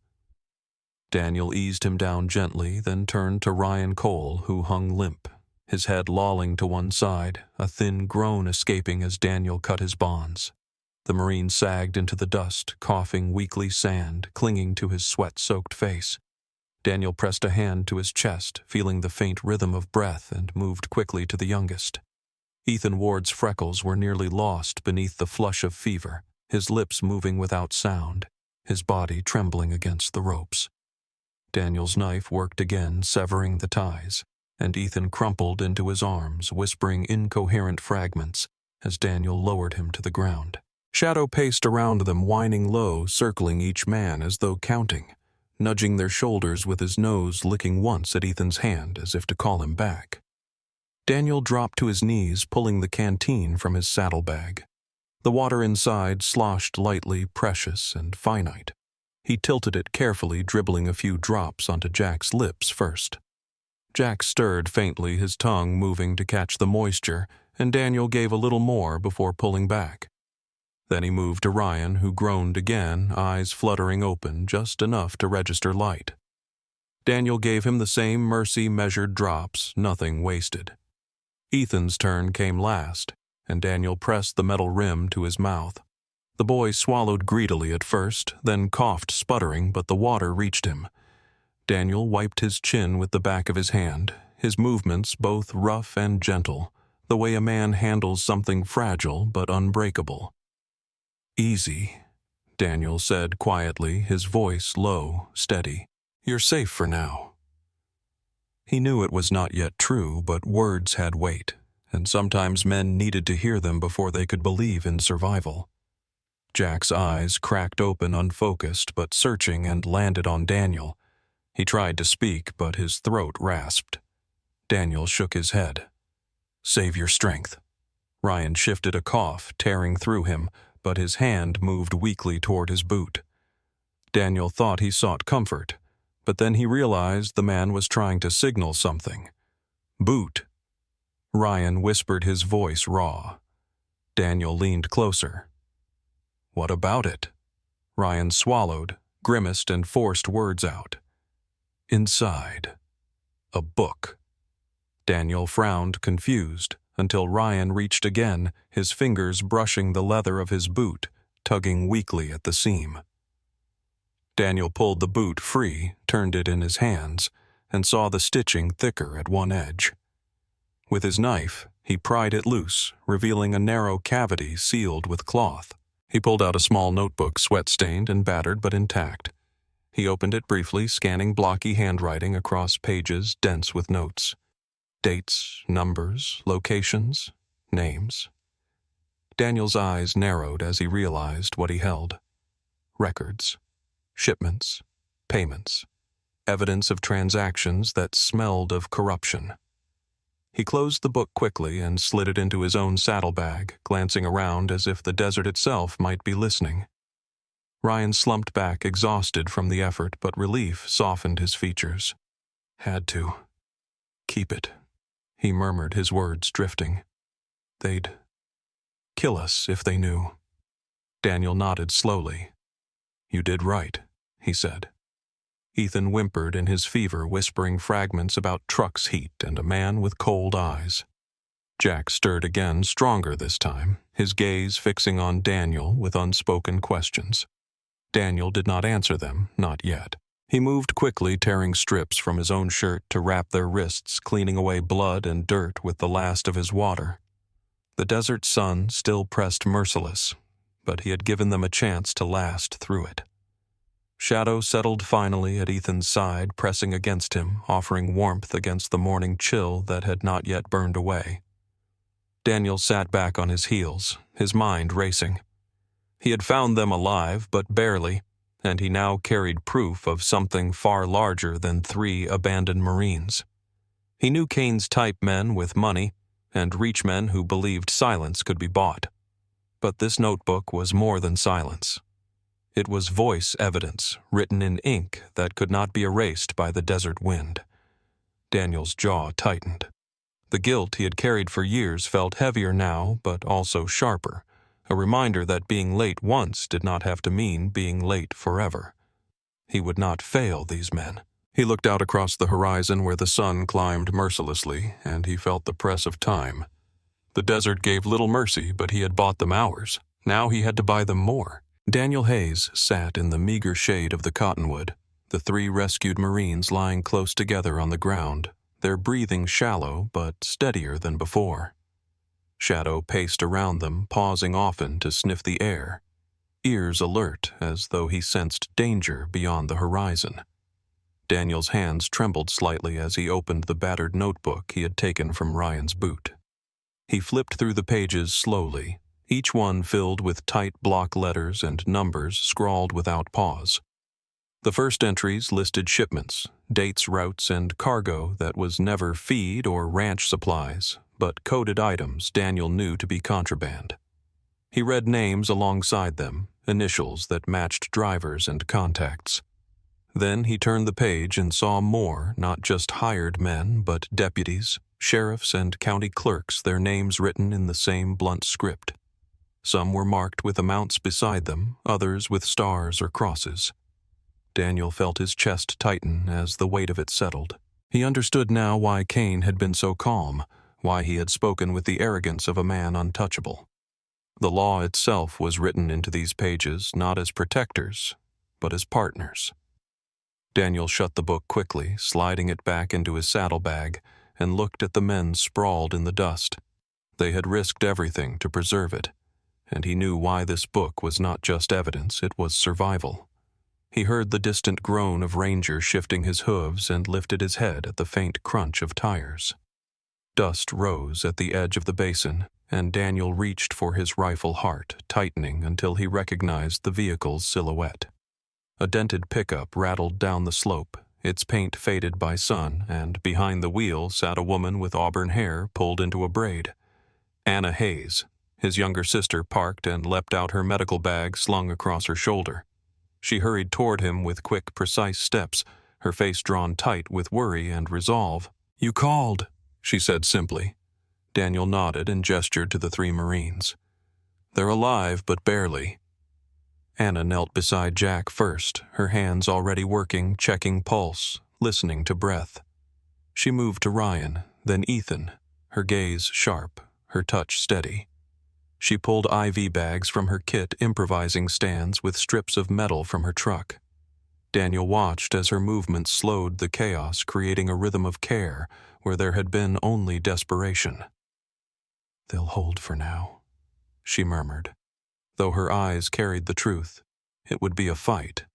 Daniel eased him down gently, then turned to Ryan Cole, who hung limp, his head lolling to one side, a thin groan escaping as Daniel cut his bonds. The Marine sagged into the dust, coughing weakly sand, clinging to his sweat-soaked face. Daniel pressed a hand to his chest, feeling the faint rhythm of breath, and moved quickly to the youngest. Ethan Ward's freckles were nearly lost beneath the flush of fever, his lips moving without sound, his body trembling against the ropes. Daniel's knife worked again, severing the ties, and Ethan crumpled into his arms, whispering incoherent fragments as Daniel lowered him to the ground. Shadow paced around them, whining low, circling each man as though counting, nudging their shoulders with his nose, licking once at Ethan's hand as if to call him back. Daniel dropped to his knees, pulling the canteen from his saddlebag. The water inside sloshed lightly, precious and finite. He tilted it carefully, dribbling a few drops onto Jack's lips first. Jack stirred faintly, his tongue moving to catch the moisture, and Daniel gave a little more before pulling back. Then he moved to Ryan, who groaned again, eyes fluttering open, just enough to register light. Daniel gave him the same mercy-measured drops, nothing wasted. Ethan's turn came last, and Daniel pressed the metal rim to his mouth. The boy swallowed greedily at first, then coughed, sputtering, but the water reached him. Daniel wiped his chin with the back of his hand, his movements both rough and gentle, the way a man handles something fragile but unbreakable. Easy. Daniel said quietly, his voice low, steady. "You're safe for now." He knew it was not yet true, but words had weight, and sometimes men needed to hear them before they could believe in survival. Jack's eyes cracked open, unfocused but searching, and landed on Daniel. He tried to speak, but his throat rasped. Daniel shook his head. "Save your strength." Ryan shifted a cough, tearing through him, but his hand moved weakly toward his boot. Daniel thought he sought comfort, but then he realized the man was trying to signal something. "Boot." Ryan whispered, his voice raw. Daniel leaned closer. "What about it?" Ryan swallowed, grimaced, and forced words out. "Inside. A book." Daniel frowned, confused, until Ryan reached again, his fingers brushing the leather of his boot, tugging weakly at the seam. Daniel pulled the boot free, turned it in his hands, and saw the stitching thicker at one edge. With his knife, he pried it loose, revealing a narrow cavity sealed with cloth. He pulled out a small notebook, sweat-stained and battered but intact. He opened it briefly, scanning blocky handwriting across pages dense with notes. Dates, numbers, locations, names. Daniel's eyes narrowed as he realized what he held. Records, shipments, payments, evidence of transactions that smelled of corruption. He closed the book quickly and slid it into his own saddlebag, glancing around as if the desert itself might be listening. Ryan slumped back, exhausted from the effort, but relief softened his features. "Had to. Keep it," he murmured, his words drifting. "They'd kill us if they knew." Daniel nodded slowly. "You did right," he said. Ethan whimpered in his fever, whispering fragments about truck's heat and a man with cold eyes. Jack stirred again, stronger this time, his gaze fixing on Daniel with unspoken questions. Daniel did not answer them, not yet. He moved quickly, tearing strips from his own shirt to wrap their wrists, cleaning away blood and dirt with the last of his water. The desert sun still pressed merciless, but he had given them a chance to last through it. Shadow settled finally at Ethan's side, pressing against him, offering warmth against the morning chill that had not yet burned away. Daniel sat back on his heels, his mind racing. He had found them alive, but barely, and he now carried proof of something far larger than 3 abandoned Marines. He knew Kane's type men with money, and reach men who believed silence could be bought. But this notebook was more than silence. It was voice evidence, written in ink that could not be erased by the desert wind. Daniel's jaw tightened. The guilt he had carried for years felt heavier now, but also sharper, a reminder that being late once did not have to mean being late forever. He would not fail these men. He looked out across the horizon where the sun climbed mercilessly, and he felt the press of time. The desert gave little mercy, but he had bought them hours. Now he had to buy them more. Daniel Hayes sat in the meager shade of the cottonwood, the 3 rescued Marines lying close together on the ground, their breathing shallow but steadier than before. Shadow paced around them, pausing often to sniff the air, ears alert as though he sensed danger beyond the horizon. Daniel's hands trembled slightly as he opened the battered notebook he had taken from Ryan's boot. He flipped through the pages slowly, each one filled with tight block letters and numbers scrawled without pause. The first entries listed shipments, dates, routes, and cargo that was never feed or ranch supplies, but coded items Daniel knew to be contraband. He read names alongside them, initials that matched drivers and contacts. Then he turned the page and saw more, not just hired men, but deputies, sheriffs, and county clerks, their names written in the same blunt script. Some were marked with amounts beside them, others with stars or crosses. Daniel felt his chest tighten as the weight of it settled. He understood now why Kane had been so calm, why he had spoken with the arrogance of a man untouchable. The law itself was written into these pages not as protectors, but as partners. Daniel shut the book quickly, sliding it back into his saddlebag, and looked at the men sprawled in the dust. They had risked everything to preserve it. and he knew why this book was not just evidence, it was survival. He heard the distant groan of Ranger shifting his hooves and lifted his head at the faint crunch of tires. Dust rose at the edge of the basin, and Daniel reached for his rifle heart, tightening until he recognized the vehicle's silhouette. A dented pickup rattled down the slope, its paint faded by sun, and behind the wheel sat a woman with auburn hair pulled into a braid. Anna Hayes, his younger sister, parked and leapt out, her medical bag slung across her shoulder. She hurried toward him with quick, precise steps, her face drawn tight with worry and resolve. "You called," she said simply. Daniel nodded and gestured to the 3 Marines. "They're alive, but barely." Anna knelt beside Jack first, her hands already working, checking pulse, listening to breath. She moved to Ryan, then Ethan, her gaze sharp, her touch steady. She pulled IV bags from her kit, improvising stands with strips of metal from her truck. Daniel watched as her movements slowed the chaos, creating a rhythm of care where there had been only desperation. "They'll hold for now," she murmured. Though her eyes carried the truth, it would be a fight.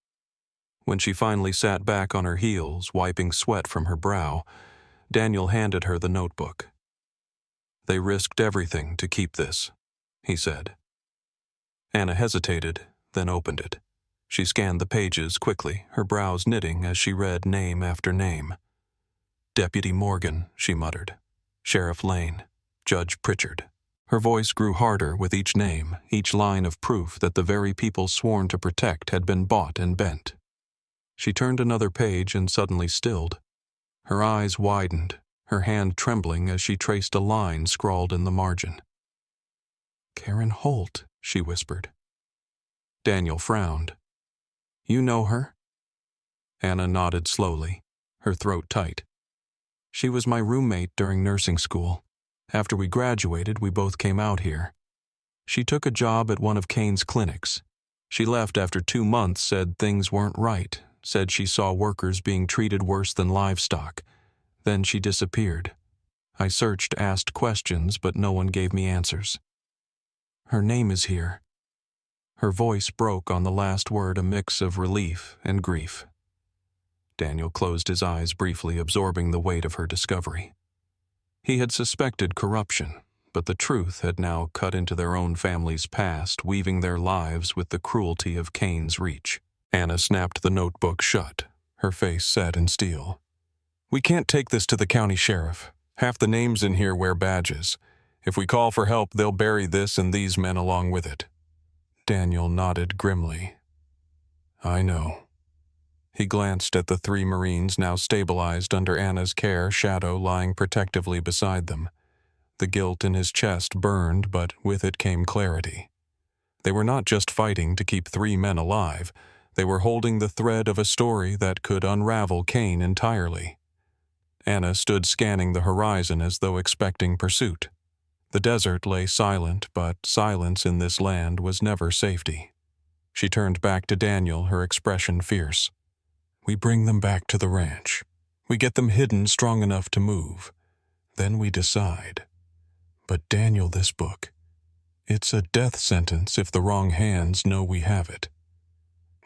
When she finally sat back on her heels, wiping sweat from her brow, Daniel handed her the notebook. "They risked everything to keep this," he said. Anna hesitated, then opened it. She scanned the pages quickly, her brows knitting as she read name after name. "Deputy Morgan," she muttered. "Sheriff Lane. Judge Pritchard." Her voice grew harder with each name, each line of proof that the very people sworn to protect had been bought and bent. She turned another page and suddenly stilled. Her eyes widened, her hand trembling as she traced a line scrawled in the margin. "Karen Holt," she whispered. Daniel frowned. "You know her?" Anna nodded slowly, her throat tight. "She was my roommate during nursing school. After we graduated, we both came out here. She took a job at one of Kane's clinics. She left after 2 months, said things weren't right, said she saw workers being treated worse than livestock. Then she disappeared. I searched, asked questions, but no one gave me answers. Her name is here." Her voice broke on the last word, a mix of relief and grief. Daniel closed his eyes briefly, absorbing the weight of her discovery. He had suspected corruption, but the truth had now cut into their own family's past, weaving their lives with the cruelty of Kane's reach. Anna snapped the notebook shut, her face set in steel. "We can't take this to the county sheriff. Half the names in here wear badges. If we call for help, they'll bury this and these men along with it." Daniel nodded grimly. "I know." He glanced at the 3 Marines now stabilized under Anna's care, Shadow lying protectively beside them. The guilt in his chest burned, but with it came clarity. They were not just fighting to keep 3 men alive. They were holding the thread of a story that could unravel Kane entirely. Anna stood scanning the horizon as though expecting pursuit. The desert lay silent, but silence in this land was never safety. She turned back to Daniel, her expression fierce. "We bring them back to the ranch. We get them hidden strong enough to move. Then we decide. But Daniel, this book, it's a death sentence if the wrong hands know we have it."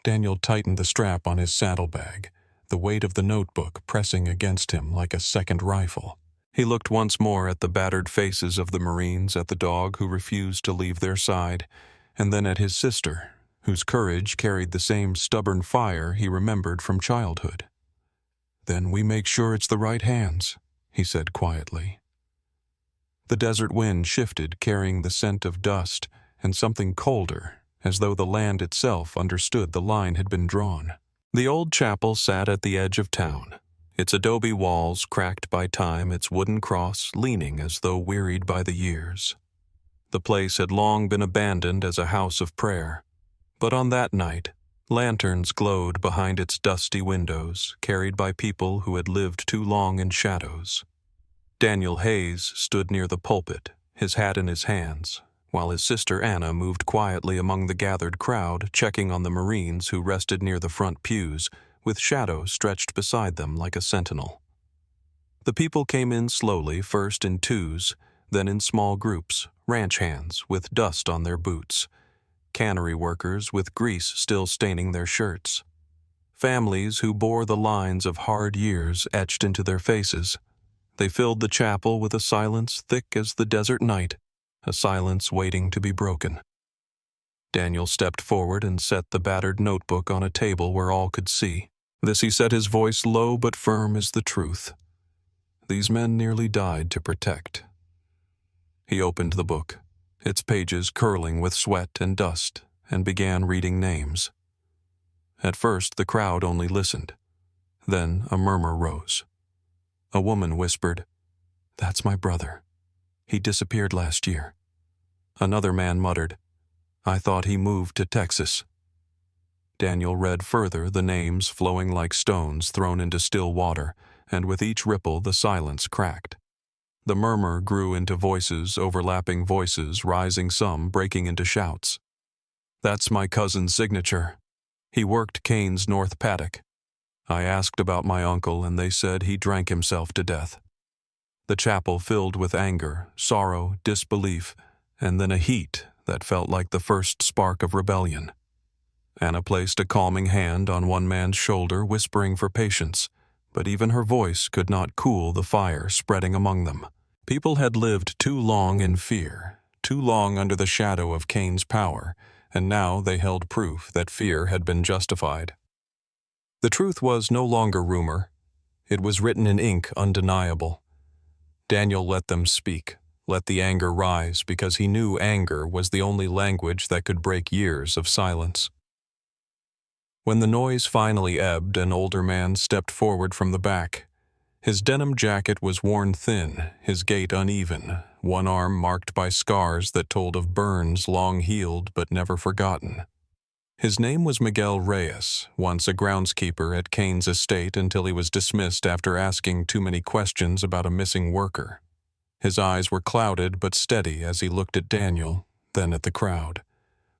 Daniel tightened the strap on his saddlebag, the weight of the notebook pressing against him like a second rifle. He looked once more at the battered faces of the Marines, at the dog who refused to leave their side, and then at his sister, whose courage carried the same stubborn fire he remembered from childhood. "Then we make sure it's the right hands," he said quietly. The desert wind shifted, carrying the scent of dust and something colder, as though the land itself understood the line had been drawn. The old chapel sat at the edge of town, its adobe walls cracked by time, its wooden cross leaning as though wearied by the years. The place had long been abandoned as a house of prayer, but on that night, lanterns glowed behind its dusty windows, carried by people who had lived too long in shadows. Daniel Hayes stood near the pulpit, his hat in his hands, while his sister Anna moved quietly among the gathered crowd, checking on the Marines who rested near the front pews, with Shadow stretched beside them like a sentinel. The people came in slowly, first in twos, then in small groups, ranch hands with dust on their boots, cannery workers with grease still staining their shirts, families who bore the lines of hard years etched into their faces. They filled the chapel with a silence thick as the desert night, a silence waiting to be broken. Daniel stepped forward and set the battered notebook on a table where all could see. This he said, his voice low but firm as the truth. These men nearly died to protect. He opened the book, its pages curling with sweat and dust, and began reading names. At first, the crowd only listened. Then a murmur rose. A woman whispered, "That's my brother. He disappeared last year." Another man muttered, "I thought he moved to Texas." Daniel read further, the names flowing like stones thrown into still water, and with each ripple the silence cracked. The murmur grew into voices, overlapping voices, rising some, breaking into shouts. "That's my cousin's signature. He worked Kane's North Paddock. I asked about my uncle, and they said he drank himself to death." The chapel filled with anger, sorrow, disbelief, and then a heat that felt like the first spark of rebellion. Anna placed a calming hand on one man's shoulder, whispering for patience, but even her voice could not cool the fire spreading among them. People had lived too long in fear, too long under the shadow of Kane's power, and now they held proof that fear had been justified. The truth was no longer rumor. It was written in ink, undeniable. Daniel let them speak, let the anger rise, because he knew anger was the only language that could break years of silence. When the noise finally ebbed, an older man stepped forward from the back. His denim jacket was worn thin, his gait uneven, one arm marked by scars that told of burns long healed but never forgotten. His name was Miguel Reyes, once a groundskeeper at Kane's estate until he was dismissed after asking too many questions about a missing worker. His eyes were clouded but steady as he looked at Daniel, then at the crowd.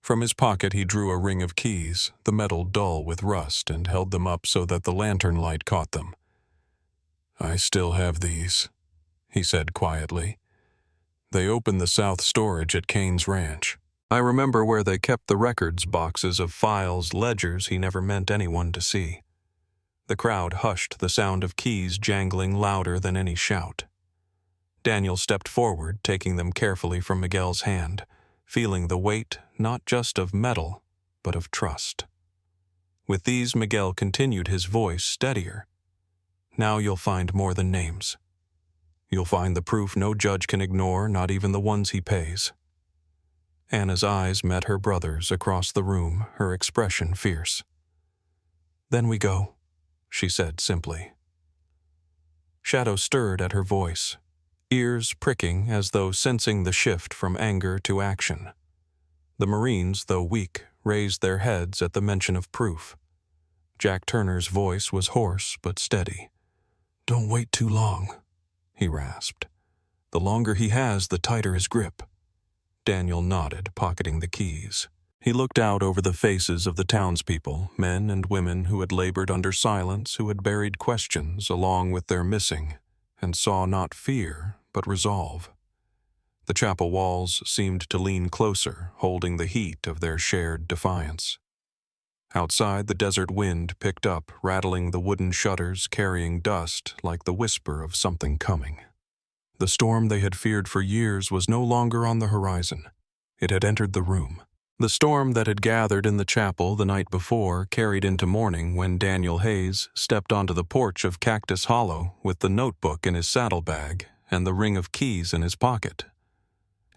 From his pocket he drew a ring of keys, the metal dull with rust, and held them up so that the lantern light caught them. "I still have these," he said quietly. "They opened the south storage at Kane's ranch. I remember where they kept the records, boxes of files, ledgers he never meant anyone to see." The crowd hushed, the sound of keys jangling louder than any shout. Daniel stepped forward, taking them carefully from Miguel's hand, feeling the weight not just of metal, but of trust. With these, Miguel continued, his voice steadier. "Now you'll find more than names. You'll find the proof no judge can ignore, not even the ones he pays." Anna's eyes met her brother's across the room, her expression fierce. "Then we go," she said simply. Shadow stirred at her voice, ears pricking as though sensing the shift from anger to action. The Marines, though weak, raised their heads at the mention of proof. Jack Turner's voice was hoarse but steady. "Don't wait too long," he rasped. "The longer he has, the tighter his grip." Daniel nodded, pocketing the keys. He looked out over the faces of the townspeople, men and women who had labored under silence, who had buried questions along with their missing, and saw not fear, but resolve. The chapel walls seemed to lean closer, holding the heat of their shared defiance. Outside, the desert wind picked up, rattling the wooden shutters, carrying dust like the whisper of something coming. The storm they had feared for years was no longer on the horizon. It had entered the room. The storm that had gathered in the chapel the night before carried into morning when Daniel Hayes stepped onto the porch of Cactus Hollow with the notebook in his saddlebag and the ring of keys in his pocket.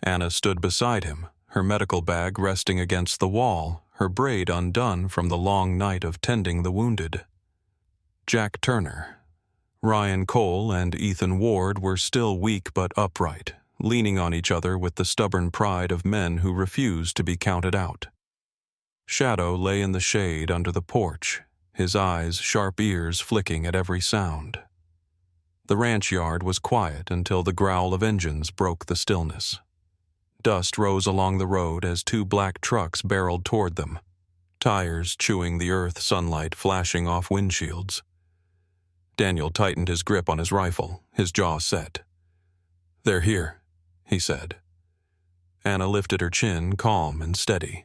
Anna stood beside him, her medical bag resting against the wall, her braid undone from the long night of tending the wounded. Jack Turner, Ryan Cole, and Ethan Ward were still weak but upright, leaning on each other with the stubborn pride of men who refuse to be counted out. Shadow lay in the shade under the porch, his eyes, sharp ears flicking at every sound. The ranch yard was quiet until the growl of engines broke the stillness. Dust rose along the road as two black trucks barreled toward them, tires chewing the earth, sunlight flashing off windshields. Daniel tightened his grip on his rifle, his jaw set. "They're here," he said. Anna lifted her chin, calm and steady.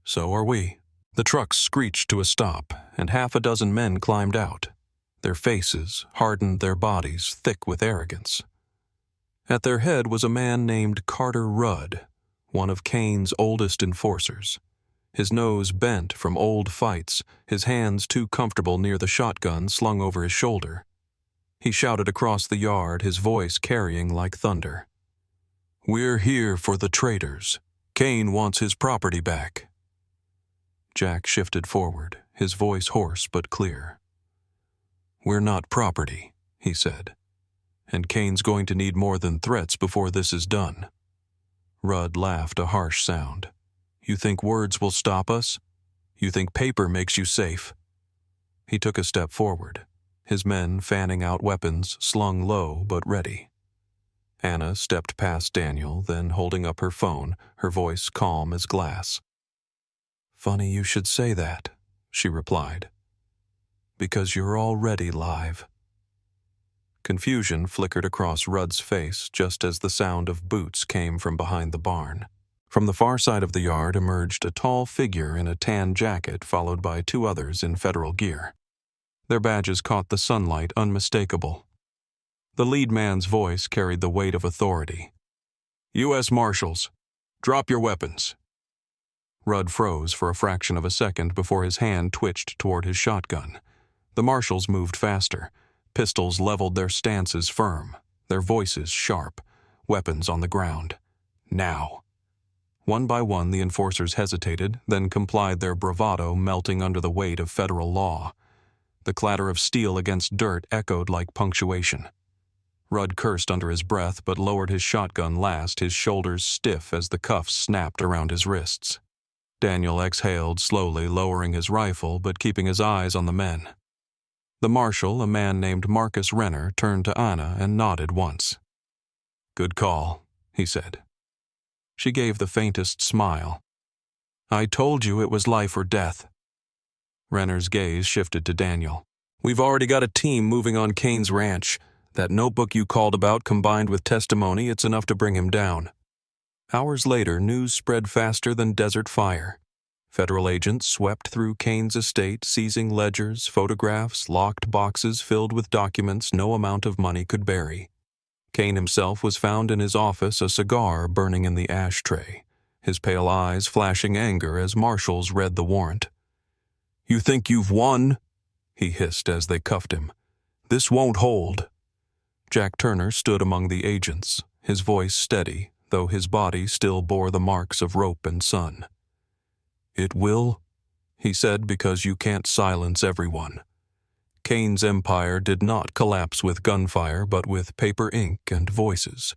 So are we. The truck screeched to a stop, and half a dozen men climbed out. Their faces hardened, their bodies thick with arrogance. At their head was a man named Carter Rudd, one of Kane's oldest enforcers. His nose bent from old fights, his hands too comfortable near the shotgun slung over his shoulder. He shouted across the yard, his voice carrying like thunder. "We're here for the traitors. Kane wants his property back." Jack shifted forward, his voice hoarse but clear. "We're not property," he said. "And Kane's going to need more than threats before this is done." Rudd laughed, a harsh sound. "You think words will stop us? You think paper makes you safe?" He took a step forward, his men fanning out weapons slung low but ready. Anna stepped past Daniel, then holding up her phone, her voice calm as glass. "Funny you should say that," she replied. "Because you're already live." Confusion flickered across Rudd's face just as the sound of boots came from behind the barn. From the far side of the yard emerged a tall figure in a tan jacket, followed by two others in federal gear. Their badges caught the sunlight unmistakable. The lead man's voice carried the weight of authority. "U.S. Marshals, drop your weapons." Rudd froze for a fraction of a second before his hand twitched toward his shotgun. The marshals moved faster. Pistols leveled, their stances firm, their voices sharp, weapons on the ground. Now. One by one, the enforcers hesitated, then complied, their bravado melting under the weight of federal law. The clatter of steel against dirt echoed like punctuation. Rudd cursed under his breath but lowered his shotgun last, his shoulders stiff as the cuffs snapped around his wrists. Daniel exhaled slowly, lowering his rifle but keeping his eyes on the men. The marshal, a man named Marcus Renner, turned to Anna and nodded once. "Good call," he said. She gave the faintest smile. "I told you it was life or death." Renner's gaze shifted to Daniel. "We've already got a team moving on Kane's ranch. That notebook you called about combined with testimony, it's enough to bring him down." Hours later, news spread faster than desert fire. Federal agents swept through Kane's estate, seizing ledgers, photographs, locked boxes filled with documents no amount of money could bury. Kane himself was found in his office, a cigar burning in the ashtray, his pale eyes flashing anger as marshals read the warrant. "You think you've won?" he hissed as they cuffed him. "This won't hold." Jack Turner stood among the agents, his voice steady, though his body still bore the marks of rope and sun. "It will," he said, "because you can't silence everyone. Kane's empire did not collapse with gunfire, but with paper ink and voices.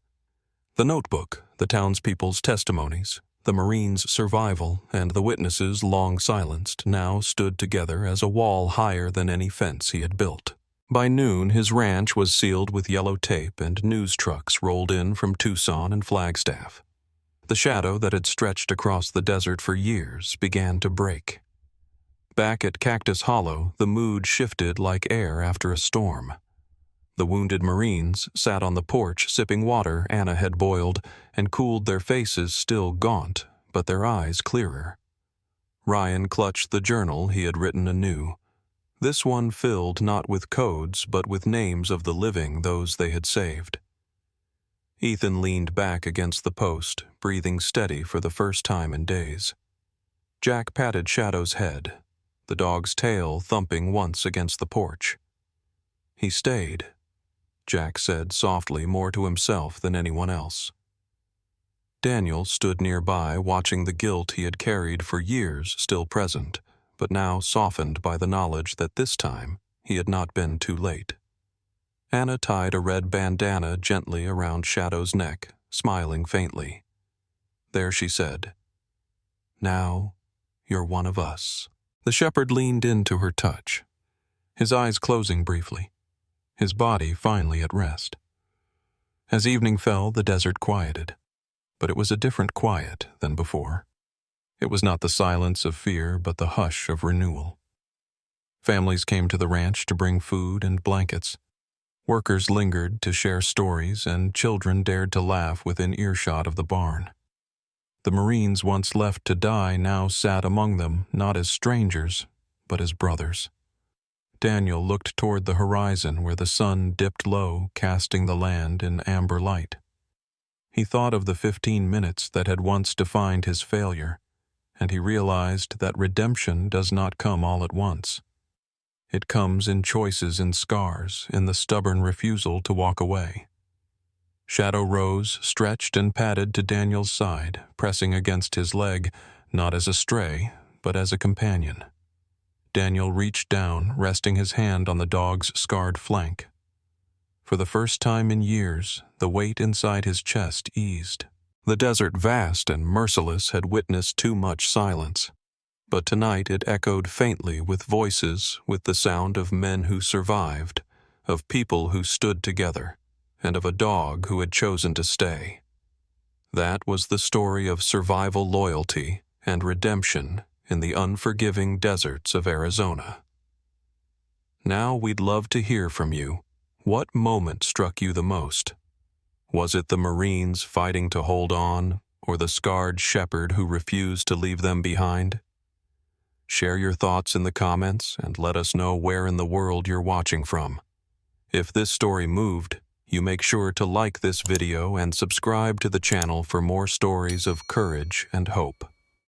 The notebook, the townspeople's testimonies, the Marines' survival, and the witnesses long silenced now stood together as a wall higher than any fence he had built. By noon, his ranch was sealed with yellow tape and news trucks rolled in from Tucson and Flagstaff. The shadow that had stretched across the desert for years began to break. Back at Cactus Hollow, the mood shifted like air after a storm. The wounded Marines sat on the porch sipping water Anna had boiled and cooled, their faces still gaunt, but their eyes clearer. Ryan clutched the journal he had written anew. This one filled not with codes, but with names of the living, those they had saved. Ethan leaned back against the post, breathing steady for the first time in days. Jack patted Shadow's head, the dog's tail thumping once against the porch. "He stayed," Jack said softly, more to himself than anyone else. Daniel stood nearby, watching the guilt he had carried for years still present, but now softened by the knowledge that this time he had not been too late. Anna tied a red bandana gently around Shadow's neck, smiling faintly. There she said, "Now you're one of us." The shepherd leaned into her touch, his eyes closing briefly, his body finally at rest. As evening fell, the desert quieted, but it was a different quiet than before. It was not the silence of fear, but the hush of renewal. Families came to the ranch to bring food and blankets. Workers lingered to share stories, and children dared to laugh within earshot of the barn. The Marines once left to die now sat among them, not as strangers, but as brothers. Daniel looked toward the horizon where the sun dipped low, casting the land in amber light. He thought of the 15 minutes that had once defined his failure, and he realized that redemption does not come all at once. It comes in choices and scars, in the stubborn refusal to walk away. Shadow rose, stretched and padded to Daniel's side, pressing against his leg, not as a stray, but as a companion. Daniel reached down, resting his hand on the dog's scarred flank. For the first time in years, the weight inside his chest eased. The desert, vast and merciless, had witnessed too much silence. But tonight it echoed faintly with voices, with the sound of men who survived, of people who stood together, and of a dog who had chosen to stay. That was the story of survival loyalty and redemption in the unforgiving deserts of Arizona. Now we'd love to hear from you. What moment struck you the most? Was it the Marines fighting to hold on, or the scarred shepherd who refused to leave them behind? Share your thoughts in the comments and let us know where in the world you're watching from. If this story moved, you make sure to like this video and subscribe to the channel for more stories of courage and hope.